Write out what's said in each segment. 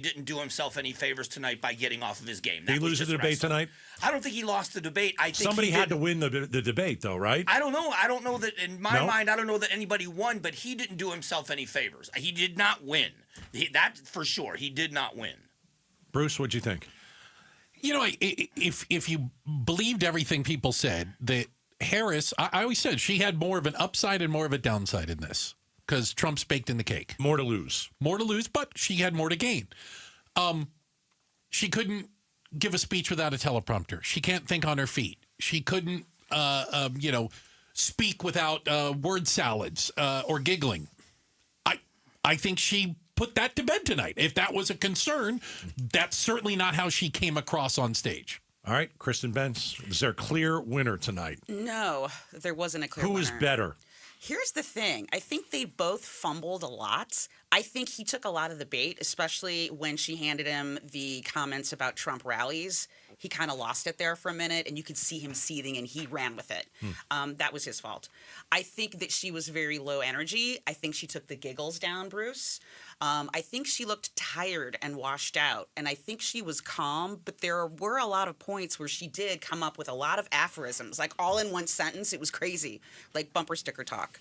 didn't do himself any favors tonight by getting off of his game. Did he lose the debate tonight? I don't think he lost the debate. I think somebody had to win the debate, though, right? I don't know. I don't know that in my mind. I don't know that anybody won, but he didn't do himself any favors. He did not win. That for sure. He did not win. Bruce, what'd you think? You know, if you believed everything people said, that Harris, I always said she had more of an upside and more of a downside in this. Because Trump's baked in the cake. More to lose, but she had more to gain. She couldn't give a speech without a teleprompter. She can't think on her feet. She couldn't, speak without word salads or giggling. I think she put that to bed tonight. If that was a concern, that's certainly not how she came across on stage. All right, Kristen Benz, is there a clear winner tonight? No, there wasn't a clear winner. Who is better? Here's the thing. I think they both fumbled a lot. I think he took a lot of the bait, especially when she handed him the comments about Trump rallies. He kind of lost it there for a minute, and you could see him seething, and he ran with it. That was his fault. I think that she was very low energy. I think she took the giggles down, Bruce. I think she looked tired and washed out, and I think she was calm, but there were a lot of points where she did come up with a lot of aphorisms, like all in one sentence. It was crazy, like bumper sticker talk.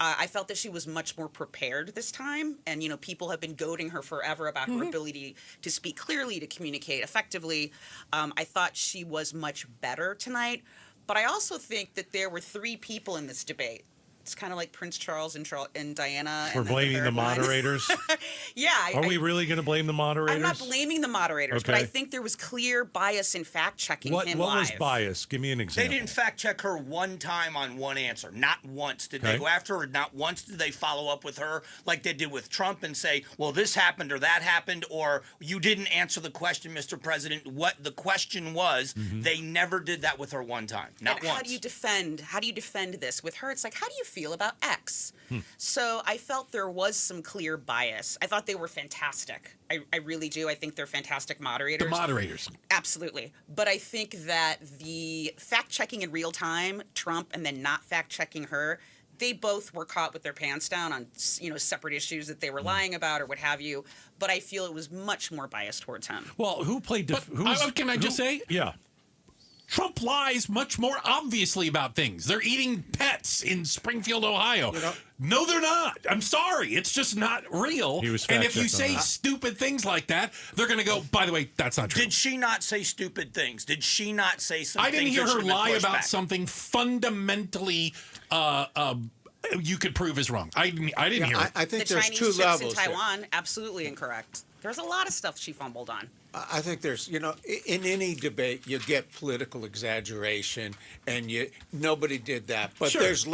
I felt that she was much more prepared this time, and, people have been goading her forever about her ability to speak clearly, to communicate effectively. I thought she was much better tonight, but I also think that there were three people in this debate. It's kind of like Prince Charles and Diana. We're blaming the moderators? Yeah. Are we really going to blame the moderators? I'm not blaming the moderators, but I think there was clear bias in fact-checking him live. What was bias? Give me an example. They didn't fact-check her one time on one answer. Not once did they go after her. Not once did they follow up with her like they did with Trump and say, well, this happened or that happened, or you didn't answer the question, Mr. President, what the question was. They never did that with her one time. Not once. How do you defend this? With her, it's like, how do you feel about X? So I felt there was some clear bias. I thought they were fantastic. I really do. I think they're fantastic moderators. The moderators. Absolutely. But I think that the fact-checking in real time, Trump, and then not fact-checking her, they both were caught with their pants down on, separate issues that they were lying about or what have you. But I feel it was much more biased towards him. Well, who played... Can I just say? Yeah. Trump lies much more obviously about things. They're eating pets in Springfield, Ohio. No, they're not. I'm sorry. It's just not real. And if you say stupid things like that, they're going to go, by the way, that's not true. Did she not say stupid things? Did she not say something? I didn't hear her lie about something fundamentally you could prove is wrong. I didn't hear it. I think the there's Chinese two ships levels in Taiwan, absolutely incorrect. There's a lot of stuff she fumbled on. I think there's, in any debate, you get political exaggeration, and nobody did that. But there's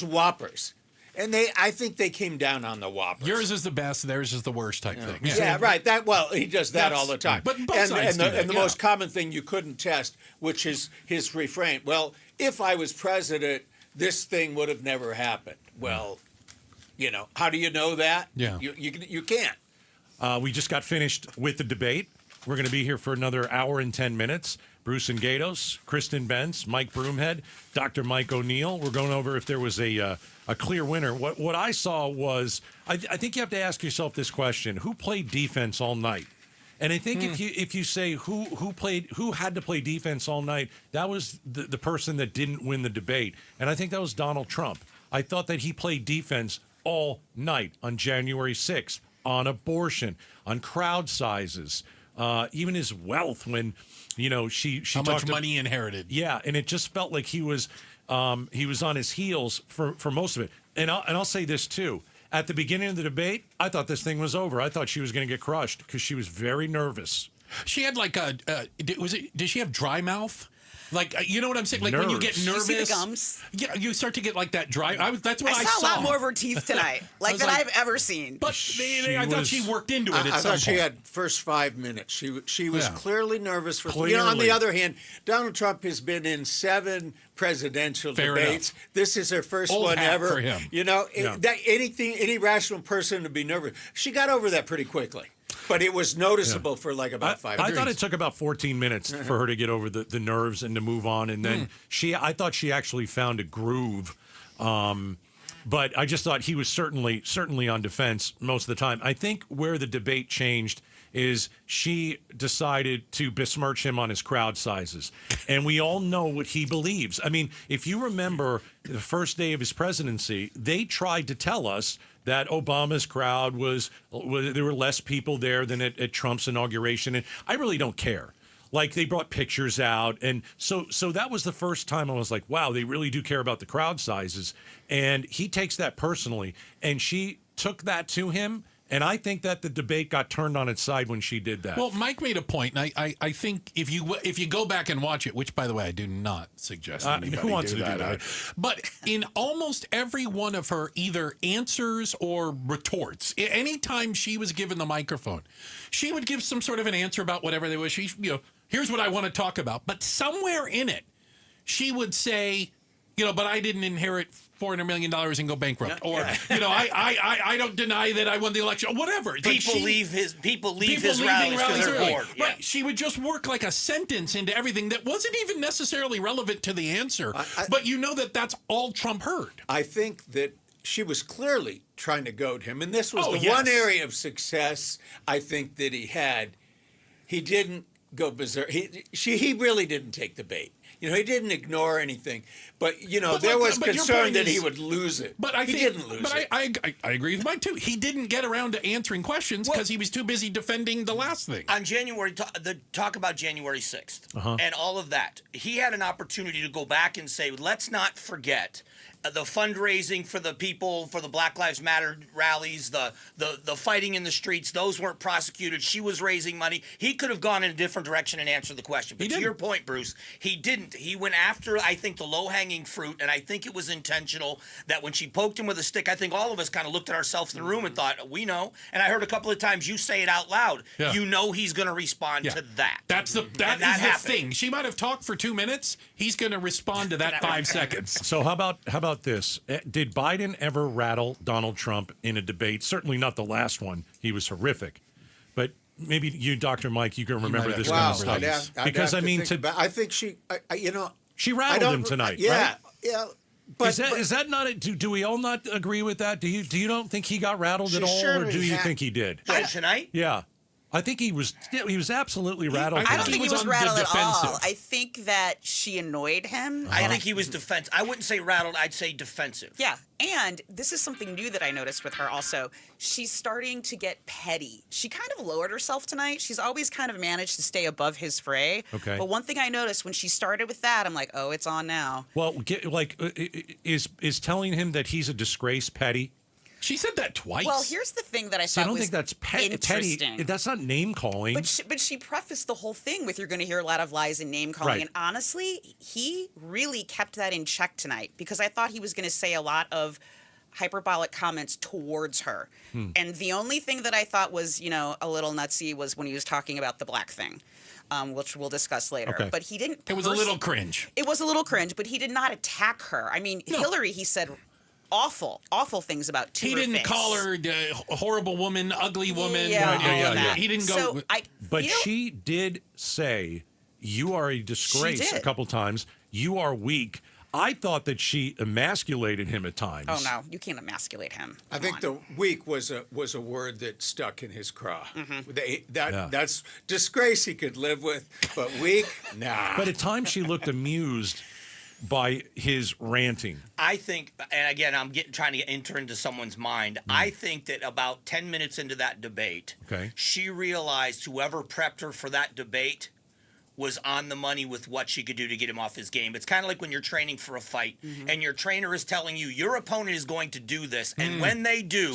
whoppers. And I think they came down on the whoppers. Yours is the best, theirs is the worst type thing. Yeah, right. He does that all the time. But both sides do that, and the most common thing you couldn't test, which is his refrain. Well, if I was president, this thing would have never happened. Well, how do you know that? Yeah. You can't. We just got finished with the debate. We're going to be here for another hour and 10 minutes. Bruce and Gatos, Kristen Benz, Mike Broomhead, Dr. Mike O'Neill. We're going over if there was a clear winner. What I saw was, I think you have to ask yourself this question: who played defense all night? And I think if you say who had to play defense all night, that was the person that didn't win the debate. And I think that was Donald Trump. I thought that he played defense all night on January 6th, on abortion, on crowd sizes. Even his wealth when, she how much money he inherited. Yeah, and it just felt like he was on his heels for most of it. And I'll say this too: at the beginning of the debate, I thought this thing was over. I thought she was going to get crushed because she was very nervous. She had did she have dry mouth? Like, you know what I'm saying? Like, when you get nervous. You see the gums? Yeah, you start to get like that dry. That's what I saw. saw. A lot more of her teeth tonight, than I've ever seen. But I thought she worked into it. I thought she had first 5 minutes. She was clearly nervous. On the other hand, Donald Trump has been in 7 presidential debates. Enough. This is her first Old one hat ever. for him. Any rational person would be nervous. She got over that pretty quickly. But it was noticeable for about 5 minutes. I thought it took about 14 minutes for her to get over the nerves and to move on. And then I thought she actually found a groove. But I just thought he was certainly on defense most of the time. I think where the debate changed is she decided to besmirch him on his crowd sizes. And we all know what he believes. I mean, if you remember the first day of his presidency, they tried to tell us that Obama's crowd was there were less people there than at Trump's inauguration. And I really don't care. Like, they brought pictures out. And so that was the first time I was like, wow, they really do care about the crowd sizes. And he takes that personally. And she took that to him. And I think that the debate got turned on its side when she did that. Well, Mike made a point, and I think if you go back and watch it, which, by the way, I do not suggest anybody who wants do to that. do that? But in almost every one of her either answers or retorts, anytime she was given the microphone, she would give some sort of an answer about whatever they was. Here's what I want to talk about. But somewhere in it, she would say, but I didn't inherit $400 million and go bankrupt. Or, I don't deny that I won the election. Or whatever. People leave his rallies because they're bored. Yeah. Right. She would just work like a sentence into everything that wasn't even necessarily relevant to the answer. But that's all Trump heard. I think that she was clearly trying to goad him. And this was one area of success I think that he had. He didn't go berserk. He really didn't take the bait. He didn't ignore anything, but there was concern that he would lose it. But he didn't lose it. But I agree with Mike too. He didn't get around to answering questions because he was too busy defending the last thing. On talk about January 6th and all of that, he had an opportunity to go back and say, let's not forget the fundraising for the people, for the Black Lives Matter rallies, the fighting in the streets, those weren't prosecuted. She was raising money. He could have gone in a different direction and answered the question. But to your point, Bruce, he didn't. He went after, I think, the low-hanging fruit, and I think it was intentional that when she poked him with a stick, I think all of us kind of looked at ourselves in the room and thought, we know. And I heard a couple of times you say it out loud. Yeah. You know he's going to respond to that. That is the thing. She might have talked for 2 minutes. He's going to respond to that 5 seconds. So how about this? Did Biden ever rattle Donald Trump in a debate? Certainly not the last one. He was horrific. But maybe you, Dr. Mike, you can remember this kind of stuff. Because I think she, she rattled him tonight. Yeah, right? yeah. But is that not? Do we all not agree with that? Do you don't think he got rattled at all, or do you think he did? Tonight? Yeah. I think he was absolutely rattled. I don't think he was rattled at all. I think that she annoyed him. I think he was defensive. I wouldn't say rattled. I'd say defensive. Yeah. And this is something new that I noticed with her also. She's starting to get petty. She kind of lowered herself tonight. She's always kind of managed to stay above his fray. Okay. But one thing I noticed when she started with that, I'm like, oh, it's on now. Well, is telling him that he's a disgrace petty? She said that twice. Well, here's the thing that I thought I don't was think that's petty. That's not name calling. But she prefaced the whole thing with, you're going to hear a lot of lies and name calling. Right. And honestly, he really kept that in check tonight, because I thought he was going to say a lot of hyperbolic comments towards her. And the only thing that I thought was, a little nutsy was when he was talking about the black thing. Which we'll discuss later. Okay. But he didn't. It was a little cringe. It was a little cringe, but he did not attack her. I mean, no. Hillary, he said awful things about to He her didn't face. call her a horrible woman, ugly woman. Yeah. He didn't go. But she did say, you are a disgrace a couple times. You are weak. I thought that she emasculated him at times. Oh no, you can't emasculate him. I think the weak was a word that stuck in his craw. That's disgrace he could live with, but weak, nah. But at times she looked amused by his ranting. I think, and again, I'm trying to enter into someone's mind. I think that about 10 minutes into that debate, she realized whoever prepped her for that debate was on the money with what she could do to get him off his game. It's kind of like when you're training for a fight and your trainer is telling you your opponent is going to do this, and when they do,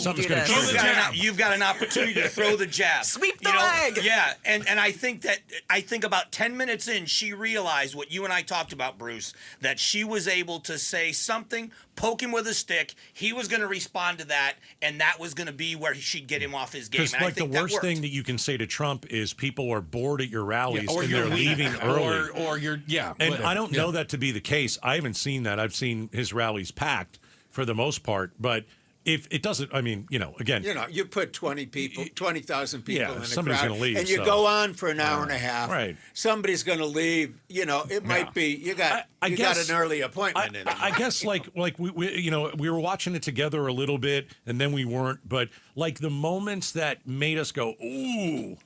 you've got an opportunity to throw the jab. Sweep the leg. Yeah, and I think about 10 minutes in, she realized what you and I talked about, Bruce, that she was able to say something, poke him with a stick, he was going to respond to that, and that was going to be where she'd get him off his game. Because the worst thing that you can say to Trump is people are bored at your rallies and they're leaving early. Or you're, And I don't know that to be the case. I haven't seen that. I've seen his rallies packed for the most part. But if it doesn't, again. You put 20,000 people in a somebody's crowd, going to leave. And you go on for an hour and a half. Right. Somebody's going to leave. It might be, you got an early appointment in it. I guess like we were watching it together a little bit and then we weren't. But like the moments that made us go, ooh,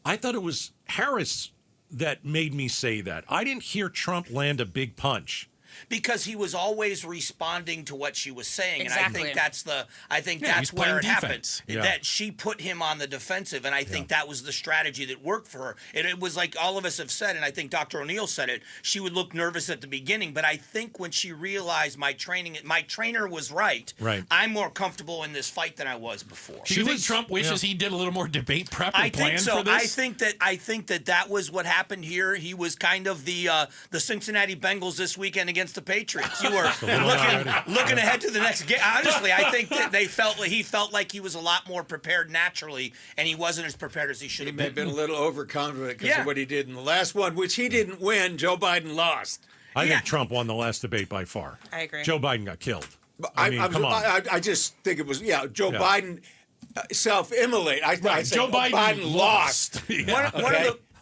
I thought it was Harris that made me say that. I didn't hear Trump land a big punch. Because he was always responding to what she was saying, Exactly. and I think that's where it happened. Yeah. That she put him on the defensive, and I think that was the strategy that worked for her. And it was like all of us have said, and I think Dr. O'Neill said it. She would look nervous at the beginning, but I think when she realized my trainer was right. Right. I'm more comfortable in this fight than I was before. Do you think Trump wishes he did a little more debate prep and I plan think so. for this? I think that was what happened here. He was kind of the Cincinnati Bengals this weekend against the Patriots. You were looking ahead to the next game. Honestly, I think that he felt like he was a lot more prepared naturally, and he wasn't as prepared as he should have He may been. have been a little overconfident because of what he did in the last one, which he didn't win. Joe Biden lost. I think Trump won the last debate by far. I agree. Joe Biden got killed. I mean, come on. I just think it was, Joe Biden self-immolate. I say Joe Biden lost.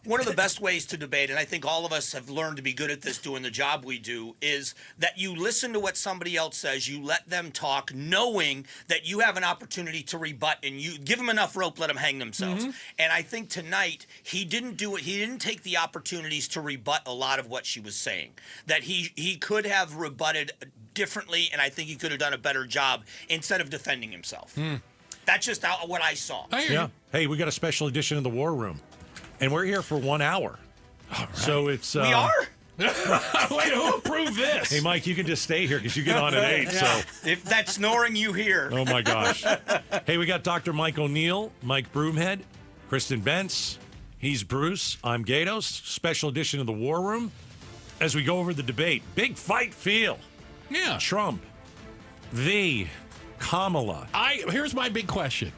One of the best ways to debate, and I think all of us have learned to be good at this doing the job we do, is that you listen to what somebody else says, you let them talk, knowing that you have an opportunity to rebut, and you give them enough rope, let them hang themselves. And I think tonight he didn't do it. He didn't take the opportunities to rebut a lot of what she was saying. That he could have rebutted differently, and I think he could have done a better job instead of defending himself. That's just what I saw. Hey, we got a special edition of the War Room. And we're here for 1 hour. All right. So it's... We are? Wait, who approved this? Hey, Mike, you can just stay here because you get on at 8. So, If that's snoring, you hear. oh, my gosh. Hey, we got Dr. Mike O'Neill, Mike Broomhead, Kristen Bentz. He's Bruce. I'm Gatos. Special edition of the War Room. As we go over the debate, big fight feel. Yeah. Trump, Kamala. Here's my big question.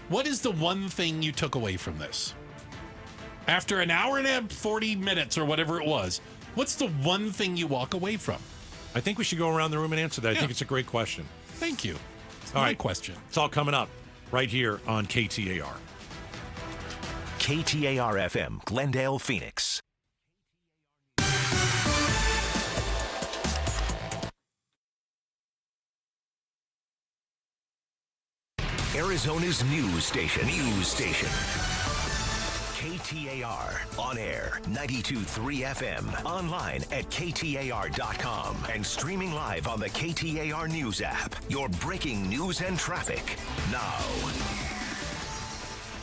What is the one thing you took away from this? After an hour and 40 minutes or whatever it was, what's the one thing you walk away from? I think we should go around the room and answer that. I think it's a great question. Thank you. It's All my right. question. It's all coming up right here on KTAR. KTAR-FM, Glendale, Phoenix. Arizona's news station. KTAR, on air, 92.3 FM, online at KTAR.com, and streaming live on the KTAR News app. Your breaking news and traffic now.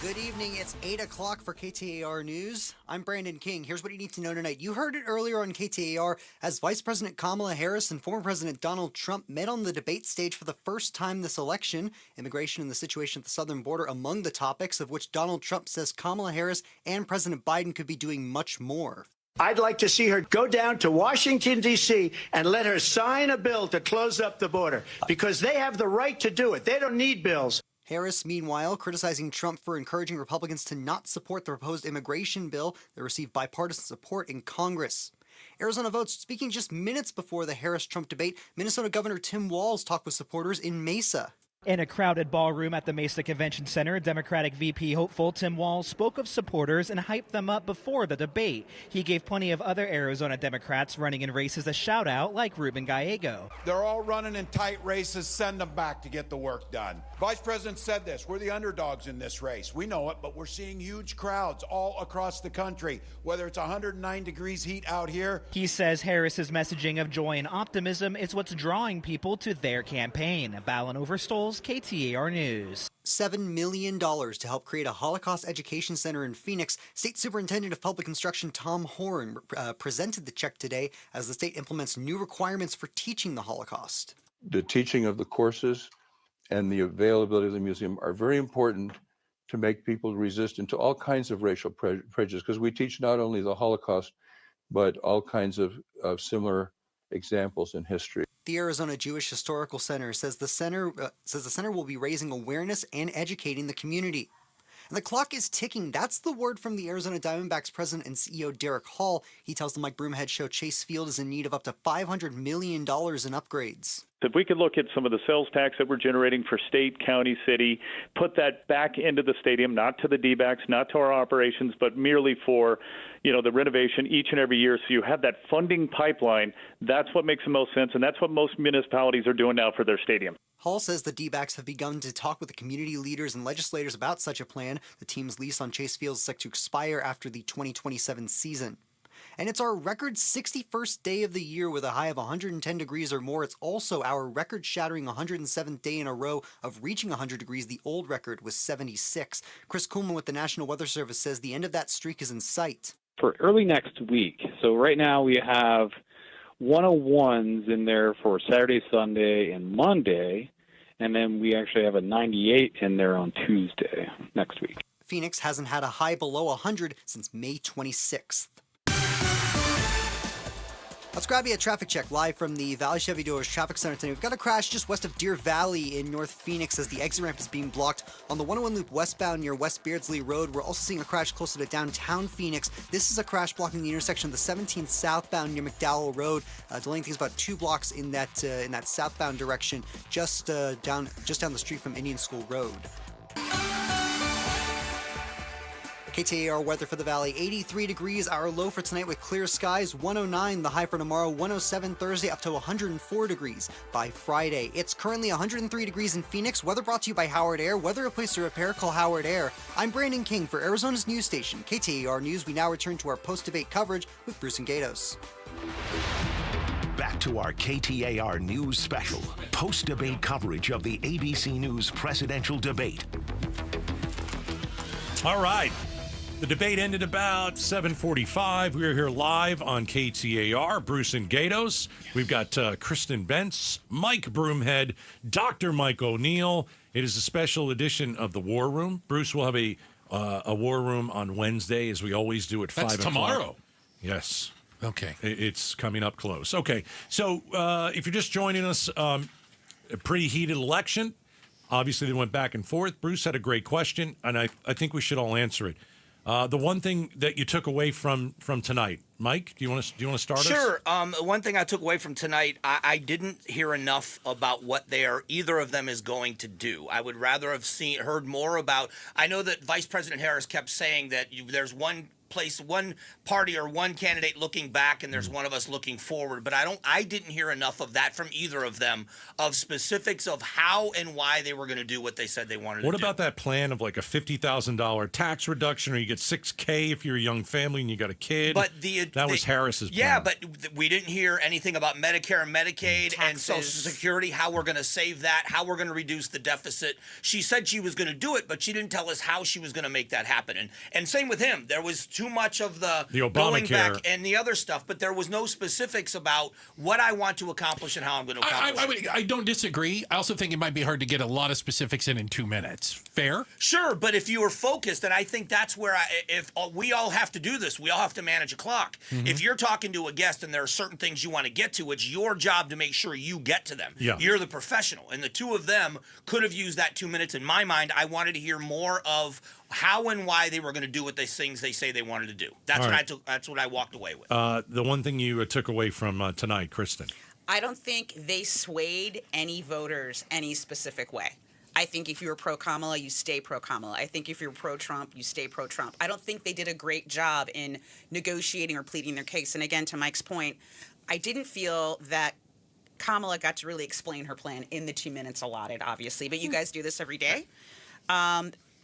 Good evening. It's 8 o'clock for KTAR News. I'm Brandon King. Here's what you need to know tonight. You heard it earlier on KTAR as Vice President Kamala Harris and former President Donald Trump met on the debate stage for the first time this election. Immigration and the situation at the southern border among the topics, of which Donald Trump says Kamala Harris and President Biden could be doing much more. I'd like to see her go down to Washington, D.C. and let her sign a bill to close up the border because they have the right to do it. They don't need bills. Harris, meanwhile, criticizing Trump for encouraging Republicans to not support the proposed immigration bill that received bipartisan support in Congress. Arizona votes speaking just minutes before the Harris-Trump debate. Minnesota Governor Tim Walz talked with supporters in Mesa. In a crowded ballroom at the Mesa Convention Center, Democratic VP hopeful Tim Walz spoke of supporters and hyped them up before the debate. He gave plenty of other Arizona Democrats running in races a shout-out, like Ruben Gallego. They're all running in tight races. Send them back to get the work done. Vice President said this. We're the underdogs in this race. We know it, but we're seeing huge crowds all across the country, whether it's 109 degrees heat out here. He says Harris's messaging of joy and optimism is what's drawing people to their campaign. Ballin Overstoles, KTAR News. $7 million to help create a Holocaust education center in Phoenix. State Superintendent of Public Instruction Tom Horn presented the check today as the state implements new requirements for teaching the Holocaust. The teaching of the courses and the availability of the museum are very important to make people resistant to all kinds of racial prejudice, because we teach not only the Holocaust, but all kinds of similar examples in history. The Arizona Jewish Historical Center says the center will be raising awareness and educating the community. And the clock is ticking. That's the word from the Arizona Diamondbacks president and CEO Derek Hall. He tells the Mike Broomhead Show Chase Field is in need of up to $500 million in upgrades. If we could look at some of the sales tax that we're generating for state, county, city, put that back into the stadium, not to the D-backs, not to our operations, but merely for, the renovation each and every year. So you have that funding pipeline. That's what makes the most sense, and that's what most municipalities are doing now for their stadium. Hall says the D-backs have begun to talk with the community leaders and legislators about such a plan. The team's lease on Chase Field is set to expire after the 2027 season. And it's our record 61st day of the year with a high of 110 degrees or more. It's also our record-shattering 107th day in a row of reaching 100 degrees. The old record was 76. Chris Kuhlman with the National Weather Service says the end of that streak is in sight. For early next week, so right now we have 101s in there for Saturday, Sunday, and Monday, and then we actually have a 98 in there on Tuesday next week. Phoenix hasn't had a high below 100 since May 26th. Let's grab you a traffic check live from the Valley Chevy Dealers Traffic Center today. We've got a crash just west of Deer Valley in North Phoenix as the exit ramp is being blocked on the 101 loop westbound near West Beardsley Road. We're also seeing a crash closer to downtown Phoenix. This is a crash blocking the intersection of the 17th southbound near McDowell Road, delaying things about 2 blocks in that southbound direction, just down the street from Indian School Road. KTAR weather for the Valley, 83 degrees, our low for tonight with clear skies, 109 the high for tomorrow, 107 Thursday, up to 104 degrees by Friday. It's currently 103 degrees in Phoenix. Weather brought to you by Howard Air. Weather a place to repair, call Howard Air. I'm Brandon King for Arizona's news station, KTAR News. We now return to our post-debate coverage with Bruce and Gatos. Back to our KTAR News special, post-debate coverage of the ABC News presidential debate. All right. The debate ended about 7:45. We are here live on KTAR. Bruce and Gatos. We've got Kristen Bentz, Mike Broomhead, Dr. Mike O'Neill. It is a special edition of the War Room. Bruce will have a War Room on Wednesday, as we always do at 5 o'clock. That's tomorrow. Yes. Okay. It's coming up close. Okay. So if you're just joining us, a pretty heated election. Obviously, they went back and forth. Bruce had a great question, and I think we should all answer it. The one thing that you took away from tonight, Mike, do you want to start us? Sure. One thing I took away from tonight, I didn't hear enough about what either of them is going to do. I would rather have heard more about. I know that Vice President Harris kept saying that there's one party or one candidate looking back and there's one of us looking forward, but I didn't hear enough of that from either of them, of specifics of how and why they were going to do what they said they wanted to do. What about that plan of like a $50,000 tax reduction, or you get $6,000 if you're a young family and you got a kid? But that was Harris's plan. Yeah, but we didn't hear anything about Medicare and Medicaid and Social Security, how we're going to save that, how we're going to reduce the deficit. She said she was going to do it, but she didn't tell us how she was going to make that happen. And same with him. There was too much of the going back and the other stuff, but there was no specifics about what I want to accomplish and how I'm going to accomplish it. I don't disagree. I also think it might be hard to get a lot of specifics in 2 minutes. Fair? Sure, but if you were focused, and I think that's where if we all have to do this, we all have to manage a clock. Mm-hmm. If you're talking to a guest and there are certain things you want to get to, it's your job to make sure you get to them. Yeah. You're the professional, and the two of them could have used that 2 minutes. In my mind, I wanted to hear more of how and why they were going to do what things they say they wanted to do. That's that's what I walked away with. The one thing you took away from tonight, Kristen. I don't think they swayed any voters any specific way. I think if you're pro-Kamala, you stay pro-Kamala. I think if you're pro-Trump, you stay pro-Trump. I don't think they did a great job in negotiating or pleading their case. And again, to Mike's point, I didn't feel that Kamala got to really explain her plan in the 2 minutes allotted, obviously. But you guys do this every day.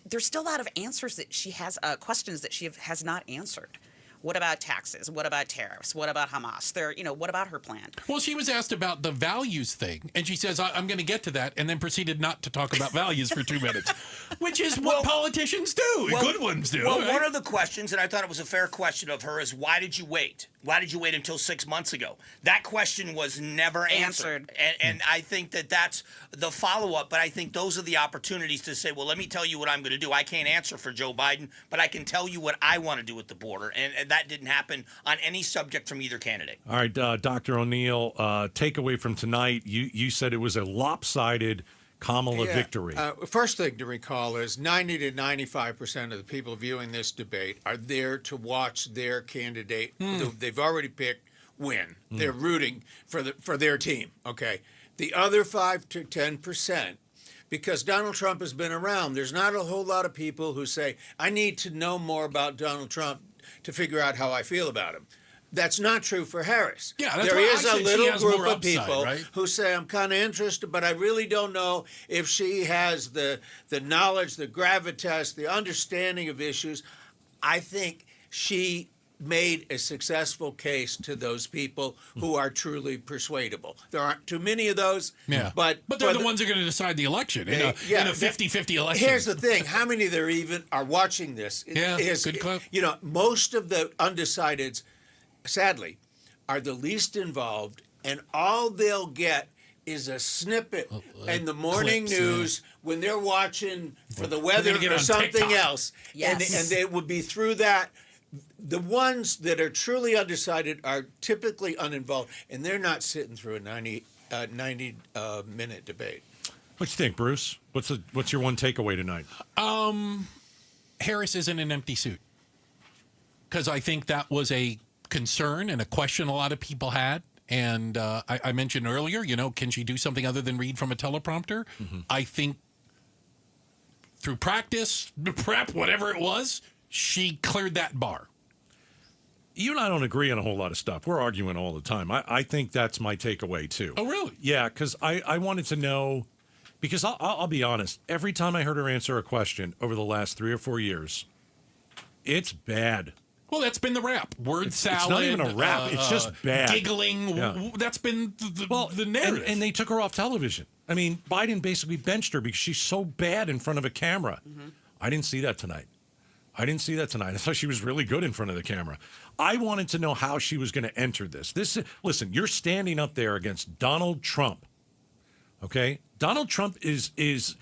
There's still a lot of answers that she has, questions that she has not answered. What about taxes? What about tariffs? What about Hamas? What about her plan? Well, she was asked about the values thing, and she says, I'm going to get to that, and then proceeded not to talk about values for 2 minutes, which is what politicians do. Good ones do. Well, right? One of the questions, and I thought it was a fair question of her, is why did you wait? Why did you wait until 6 months ago? That question was never answered. And I think that's the follow-up, but I think those are the opportunities to say, well, let me tell you what I'm going to do. I can't answer for Joe Biden, but I can tell you what I want to do at the border. And that didn't happen on any subject from either candidate. All right, Dr. O'Neill, takeaway from tonight, you said it was a lopsided Kamala victory. First thing to recall is 90 to 95% of the people viewing this debate are there to watch their candidate who they've already picked win. They're rooting for their team. Okay, the other 5 to 10%, because Donald Trump has been around, there's not a whole lot of people who say, I need to know more about Donald Trump to figure out how I feel about him. That's not true for Harris. Yeah, that's there why is I a said she little has group more of upside, people right? who say, I'm kind of interested, but I really don't know if she has the knowledge, the gravitas, the understanding of issues. I think she made a successful case to those people who are truly persuadable. There aren't too many of those, but they're the ones who are going to decide the election in a 50-50 election. Here's the thing: how many there even are watching this? Good clip. You know, most of the undecideds, sadly, are the least involved, and all they'll get is a snippet in the morning news when they're watching for the weather or something TikTok. else, and they would be through that. The ones that are truly undecided are typically uninvolved, and they're not sitting through a 90-minute debate. What do you think, Bruce? What's your one takeaway tonight? Harris is in an empty suit. Because I think that was a concern and a question a lot of people had. And I mentioned earlier, can she do something other than read from a teleprompter? Mm-hmm. I think through practice, prep, whatever it was, she cleared that bar. You and I don't agree on a whole lot of stuff. We're arguing all the time. I think that's my takeaway, too. Oh, really? Yeah, because I wanted to know, because I'll be honest, every time I heard her answer a question over the last 3 or 4 years, it's bad. Well, that's been the rap. Word salad. It's not even a rap. It's just bad. Giggling. Yeah. That's been the narrative. And they took her off television. I mean, Biden basically benched her because she's so bad in front of a camera. Mm-hmm. I didn't see that tonight. I thought she was really good in front of the camera. I wanted to know how she was going to enter this. Listen, you're standing up there against Donald Trump. Okay? Donald Trump is he's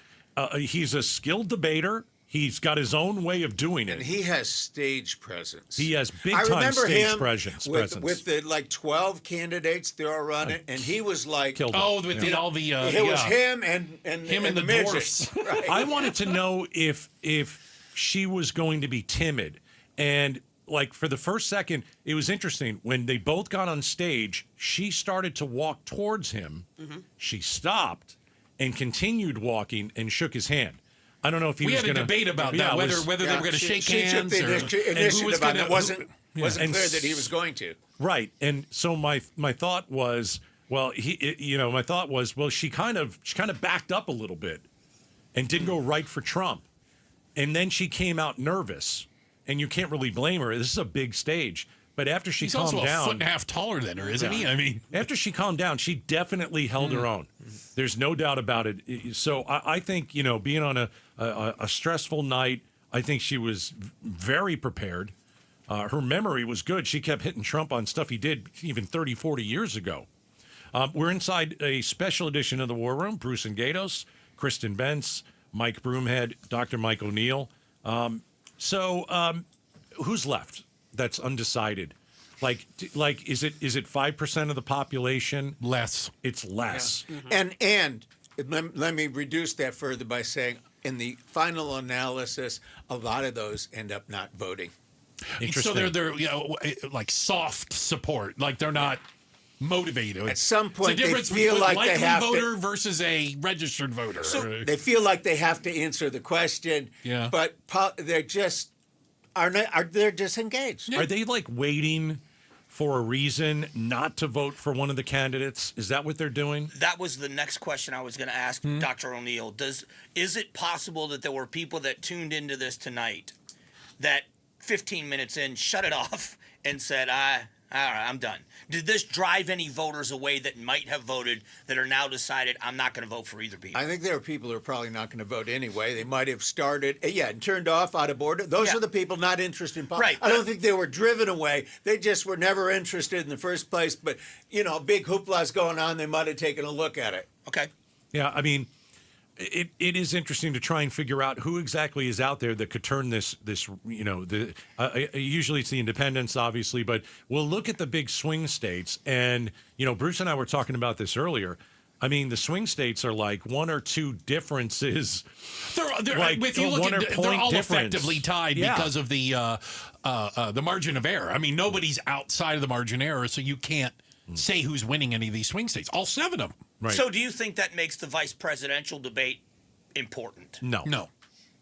a skilled debater. He's got his own way of doing it. And he has stage presence. He has big-time stage presence. With the 12 candidates they were running, and he was like... All the... it was him and him and the midgets. dwarfs. Right. I wanted to know if she was going to be timid. And, for the first second, it was interesting. When they both got on stage, she started to walk towards him. Mm-hmm. She stopped and continued walking and shook his hand. I don't know if he was going to... We had a debate about that, whether they were going to shake hands or... Initiative on it. Wasn't clear that he was going to. Right. And so my thought was, she kind of backed up a little bit and didn't go right for Trump. And then she came out nervous. And you can't really blame her. This is a big stage. But after she calmed down... He's also a 1.5 feet taller than her, isn't he? I mean... After she calmed down, she definitely held her own. There's no doubt about it. So I think, being on a stressful night, I think she was very prepared. Her memory was good. She kept hitting Trump on stuff he did even 30, 40 years ago. We're inside a special edition of the War Room. Bruce and Gatos, Kristen Bentz, Mike Broomhead, Dr. Mike O'Neill. So who's left that's undecided? Is it 5% of the population? Less. It's less. Yeah. Mm-hmm. And let me reduce that further by saying, in the final analysis, a lot of those end up not voting. Interesting. So they're like soft support, like they're not motivated. At some point, they feel like they have voter versus a registered voter. So they feel like they have to answer the question. Yeah. But they're just they're disengaged. Yeah. Are they waiting for a reason not to vote for one of the candidates? Is that what they're doing? That was the next question I was going to ask Dr. O'Neill. Is it possible that there were people that tuned into this tonight that 15 minutes in shut it off and said, all right, I'm done? Did this drive any voters away that might have voted that are now decided, I'm not going to vote for either people? I think there are people who are probably not going to vote anyway. They might have started, and turned off, out of order. Those are the people not interested in politics. Right. I don't think they were driven away. They just were never interested in the first place. But, big hoopla's going on. They might have taken a look at it. Okay. Yeah, I mean, it is interesting to try and figure out who exactly is out there that could turn this usually it's the independents, obviously, but we'll look at the big swing states. And, Bruce and I were talking about this earlier. I mean, the swing states are like 1 or 2 differences. They're if you look at, they're all effectively tied because of the margin of error. I mean, nobody's outside of the margin of error, so you can't say who's winning any of these swing states. All 7 of them. Right. So do you think that makes the vice presidential debate important? No.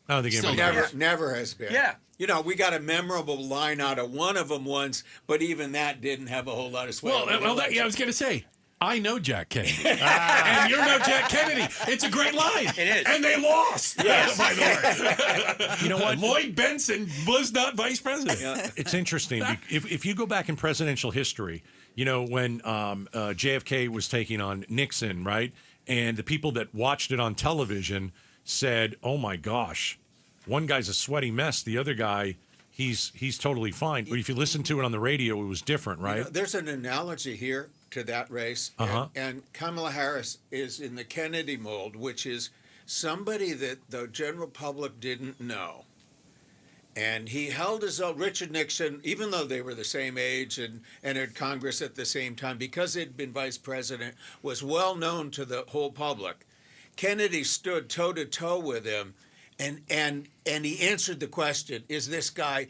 I don't think Still anybody Never has been. Yeah. You know, we got a memorable line out of one of them once, but even that didn't have a whole lot of sway. I was going to say, I know Jack Kennedy. And you're no Jack Kennedy. It's a great line. It is. And they lost, Yes. by the way. You know what? Lloyd Benson was not vice president. It's interesting. If you go back in presidential history, you know, when JFK was taking on Nixon, right? And the people that watched it on television said, oh, my gosh, one guy's a sweaty mess. The other guy, he's totally fine. But if you listen to it on the radio, it was different, right? You know, there's an analogy here to that race. And Kamala Harris is in the Kennedy mold, which is somebody that the general public didn't know. And he held his own. Richard Nixon, even though they were the same age and entered Congress at the same time, because he'd been vice president, was well known to the whole public. Kennedy stood toe-to-toe with him, and he answered the question, is this guy,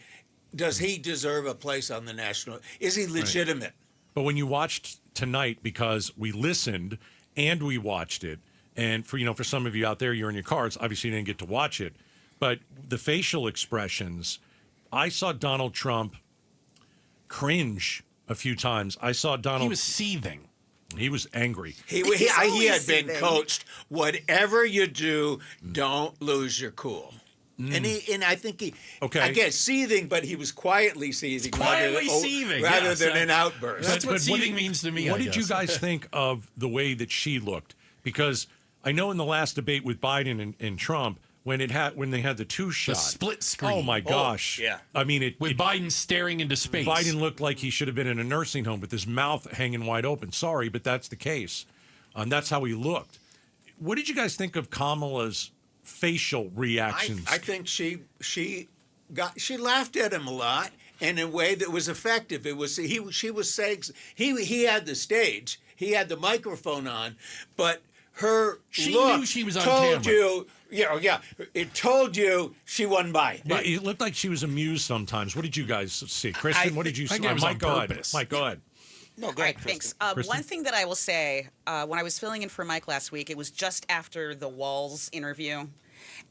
does he deserve a place on the national, is he legitimate? Right. But when you watched tonight, because we listened and we watched it, and for some of you out there, you're in your cars, obviously you didn't get to watch it, but the facial expressions, I saw Donald Trump cringe a few times. I saw Donald. He was seething. He was angry. He had been coached. Whatever you do, don't lose your cool. And I think he, again, seething, but he was quietly seething, rather than an outburst. That's what seething means to me. What did you guys think of the way that she looked? Because I know in the last debate with Biden and Trump, when they had the two shot, the split screen. Oh my gosh! Yeah, I mean with Biden staring into space. Biden looked like he should have been in a nursing home with his mouth hanging wide open. Sorry, but that's the case, and that's how he looked. What did you guys think of Kamala's facial reactions? I think she laughed at him a lot in a way that was effective. It was she was saying he had the stage, he had the microphone on, but her look knew she was on told camera. It told you she wasn't by. Right. It looked like she was amused sometimes. What did you guys see? Kristen, what did you see? Mike, go ahead. Mike, go ahead. No, go ahead. Thanks. One thing that I will say, when I was filling in for Mike last week, it was just after the Walz interview.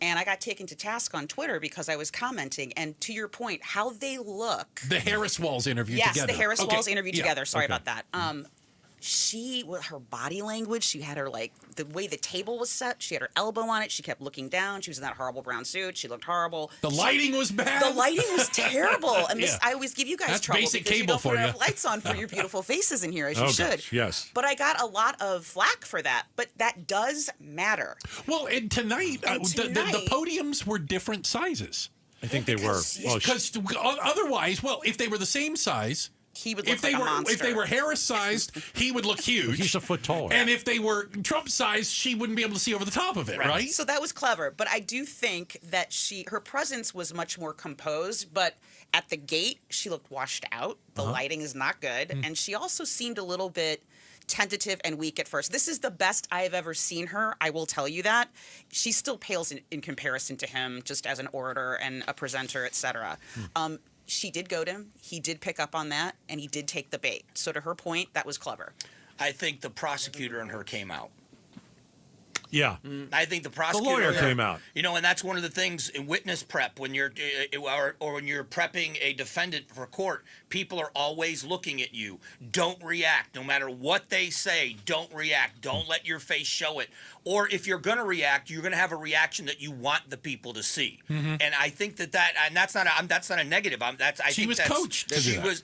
And I got taken to task on Twitter because I was commenting. And to your point, how they look. The Harris-Walz interview together. Yes, the Harris-Walz interview together. Sorry about that. Her body language, she had her, the way the table was set, she had her elbow on it, she kept looking down, she was in that horrible brown suit, she looked horrible. The lighting was bad. The lighting was terrible. And I always give you guys trouble basic because you cable don't put for you. enough lights on for your beautiful faces in here, as you should. Gosh, yes. But I got a lot of flack for that, but that does matter. Well, and tonight, the podiums were different sizes. I think they were. Because otherwise, if they were the same size, he would look like a monster. If they were Harris-sized, he would look huge. He's a foot taller. And if they were Trump-sized, she wouldn't be able to see over the top of it, right? So that was clever. But I do think that her presence was much more composed. But at the gate, she looked washed out. The lighting is not good. And she also seemed a little bit tentative and weak at first. This is the best I have ever seen her. I will tell you that. She still pales in comparison to him, just as an orator and a presenter, etc. She did goad him. He did pick up on that, and he did take the bait. So to her point, that was clever. I think the prosecutor in her came out. Yeah. I think the prosecutor, the lawyer came out. And that's one of the things in witness prep when you're or when you're prepping a defendant for court. People are always looking at you. Don't react, no matter what they say. Don't react. Don't let your face show it. Or if you're going to react, you're going to have a reaction that you want the people to see. And I think and that's not a negative. She was coached.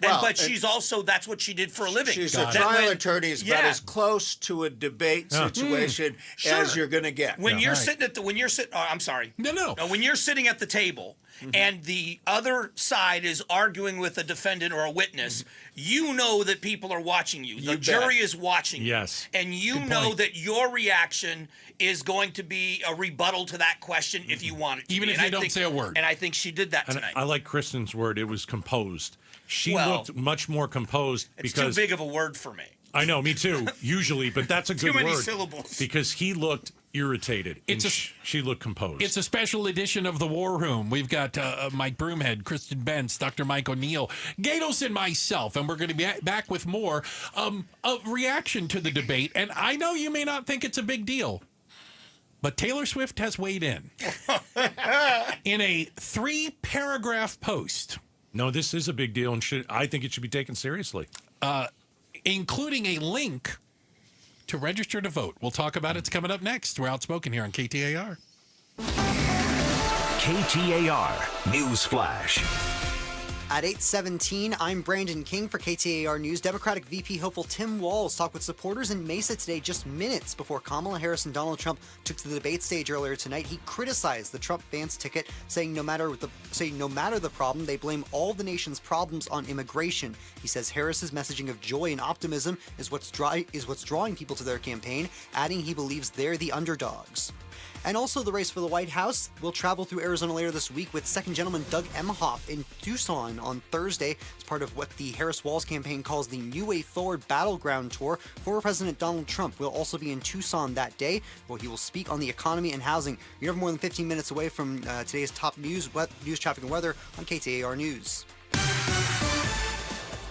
But she's also that's what she did for a living. She's a trial attorney, is about as close to a debate situation as you're going to get. When you're sitting at when you're sitting at the table and the other side is arguing with a defendant or a witness, you know that people are watching you. The jury is watching you. Yes. And you know that your reaction is going to be a rebuttal to that question if you want it to Even be. if you don't say a word. And I think she did that tonight. I like Kristen's word. It was composed. She looked much more composed it's because too big of a word for me. I know, me too, usually, but that's a good word. Too many syllables. Because he looked irritated. She looked composed. It's a special edition of The War Room. We've got Mike Broomhead, Kristen Benz, Dr. Mike O'Neill, Gatos, and myself, and we're going to be back with more of reaction to the debate. And I know you may not think it's a big deal, But Taylor Swift has weighed in a 3-paragraph post. No, this is a big deal, and I think it should be taken seriously. Including a link to register to vote. We'll talk about it. It's coming up next. We're Outspoken here on KTAR. KTAR News Flash. At 8:17, I'm Brandon King for KTAR News. Democratic VP hopeful Tim Walz talked with supporters in Mesa today just minutes before Kamala Harris and Donald Trump took to the debate stage earlier tonight. He criticized the Trump-Vance ticket, saying no matter the problem, they blame all the nation's problems on immigration. He says Harris's messaging of joy and optimism is what's drawing people to their campaign, adding he believes they're the underdogs. And also the race for the White House will travel through Arizona later this week with second gentleman Doug Emhoff in Tucson on Thursday as part of what the Harris-Walz campaign calls the New Way Forward Battleground Tour. Former President Donald Trump will also be in Tucson that day, where he will speak on the economy and housing. You're never more than 15 minutes away from today's top news, traffic, and weather on KTAR News.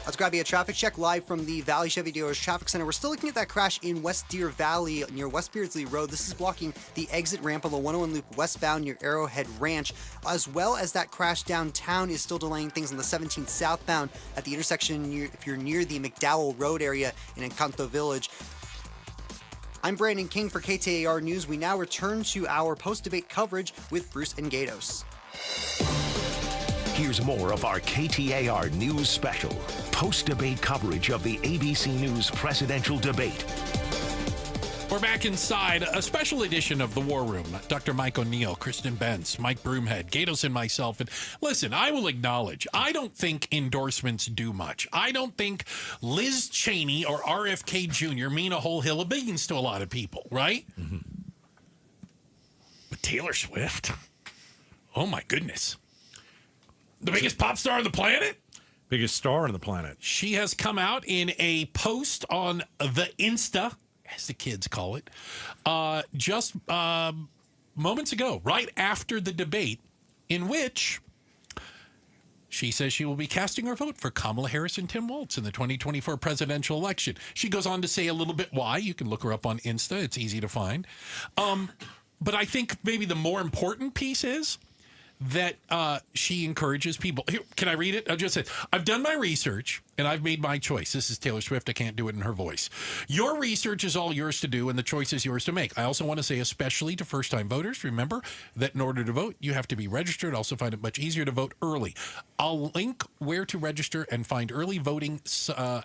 Let's grab you a traffic check live from the Valley Chevy Dealers Traffic Center. We're still looking at that crash in West Deer Valley near West Beardsley Road. This is blocking the exit ramp on the 101 loop westbound near Arrowhead Ranch, as well as that crash downtown is still delaying things on the 17th southbound at the intersection if you're near the McDowell Road area in Encanto Village. I'm Brandon King for KTAR News. We now return to our post-debate coverage with Bruce and Gatos. Here's more of our KTAR News Special. Post-debate coverage of the ABC News presidential debate. We're back inside a special edition of The War Room. Dr. Mike O'Neill, Kristen Bentz, Mike Broomhead, Gatos, and myself. And listen, I will acknowledge, I don't think endorsements do much. I don't think Liz Cheney or RFK Jr. mean a whole hill of beans to a lot of people, right? Mm-hmm. But Taylor Swift? Oh, my goodness. The biggest pop star on the planet? Biggest star on the planet. She has come out in a post on the Insta, as the kids call it, just moments ago, right after the debate, in which she says she will be casting her vote for Kamala Harris and Tim Walz in the 2024 presidential election. She goes on to say a little bit why. You can look her up on Insta. It's easy to find. But I think maybe the more important piece is that she encourages people. Here, can I read it? I'll just say, I've done my research and I've made my choice. This is Taylor Swift. I can't do it in her voice. Your research is all yours to do and the choice is yours to make. I also want to say, especially to first-time voters, remember that in order to vote, you have to be registered. Also find it much easier to vote early. I'll link where to register and find early voting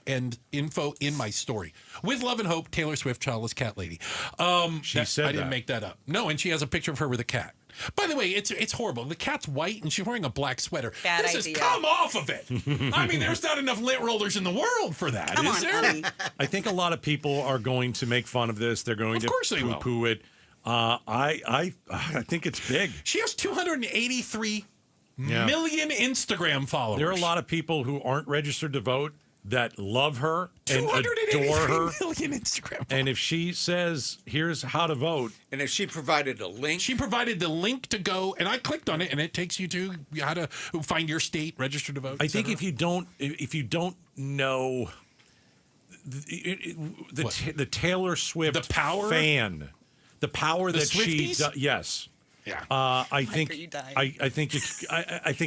and info in my story. With love and hope, Taylor Swift, childless cat lady. She said I didn't make that up. No, and she has a picture of her with a cat. By the way, it's horrible. The cat's white and she's wearing a black sweater. Bad this idea. Is come off of it. I mean, there's not enough lint rollers in the world for that, Come is on, there? honey. I think a lot of people are going to make fun of this. They're going Of course they to will. poo-poo it. I think it's big. She has 283 million Instagram followers. There are a lot of people who aren't registered to vote that love her and adore her. 283 million Instagram followers. And if she says, here's how to vote. And if she provided a link. She provided the link to go, and I clicked on it, and it takes you to how to find your state, register to vote. I think if you don't know the Taylor Swift The power? fan, the power The that she Swifties? does, yes. Yeah. I think are you dying? I think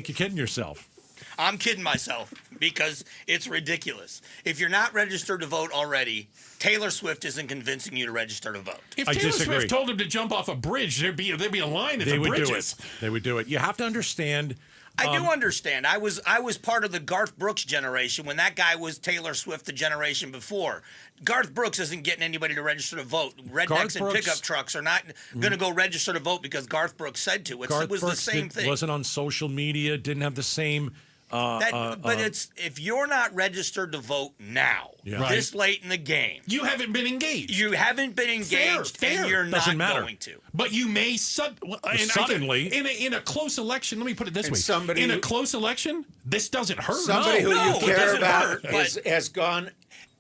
you're kidding yourself. I'm kidding myself because it's ridiculous. If you're not registered to vote already, Taylor Swift isn't convincing you to register to vote. If I Taylor disagree. Swift told him to jump off a bridge, there'd be a line at They the would bridges. do it. They would do it. You have to understand. I do understand. I was part of the Garth Brooks generation when that guy was Taylor Swift the generation before. Garth Brooks isn't getting anybody to register to vote. Rednecks and pickup trucks are not going to go register to vote because Garth Brooks said to. It was the same thing. Wasn't on social media. Didn't have the same. But it's if you're not registered to vote now, this late in the game, You haven't been engaged. you haven't been engaged, Fair. and you're Doesn't not matter. going to. But you may suddenly in a close election. Let me put it this And way: somebody in a who- cless election, this doesn't hurt. Somebody who No, you it care doesn't about hurt, but- has gone,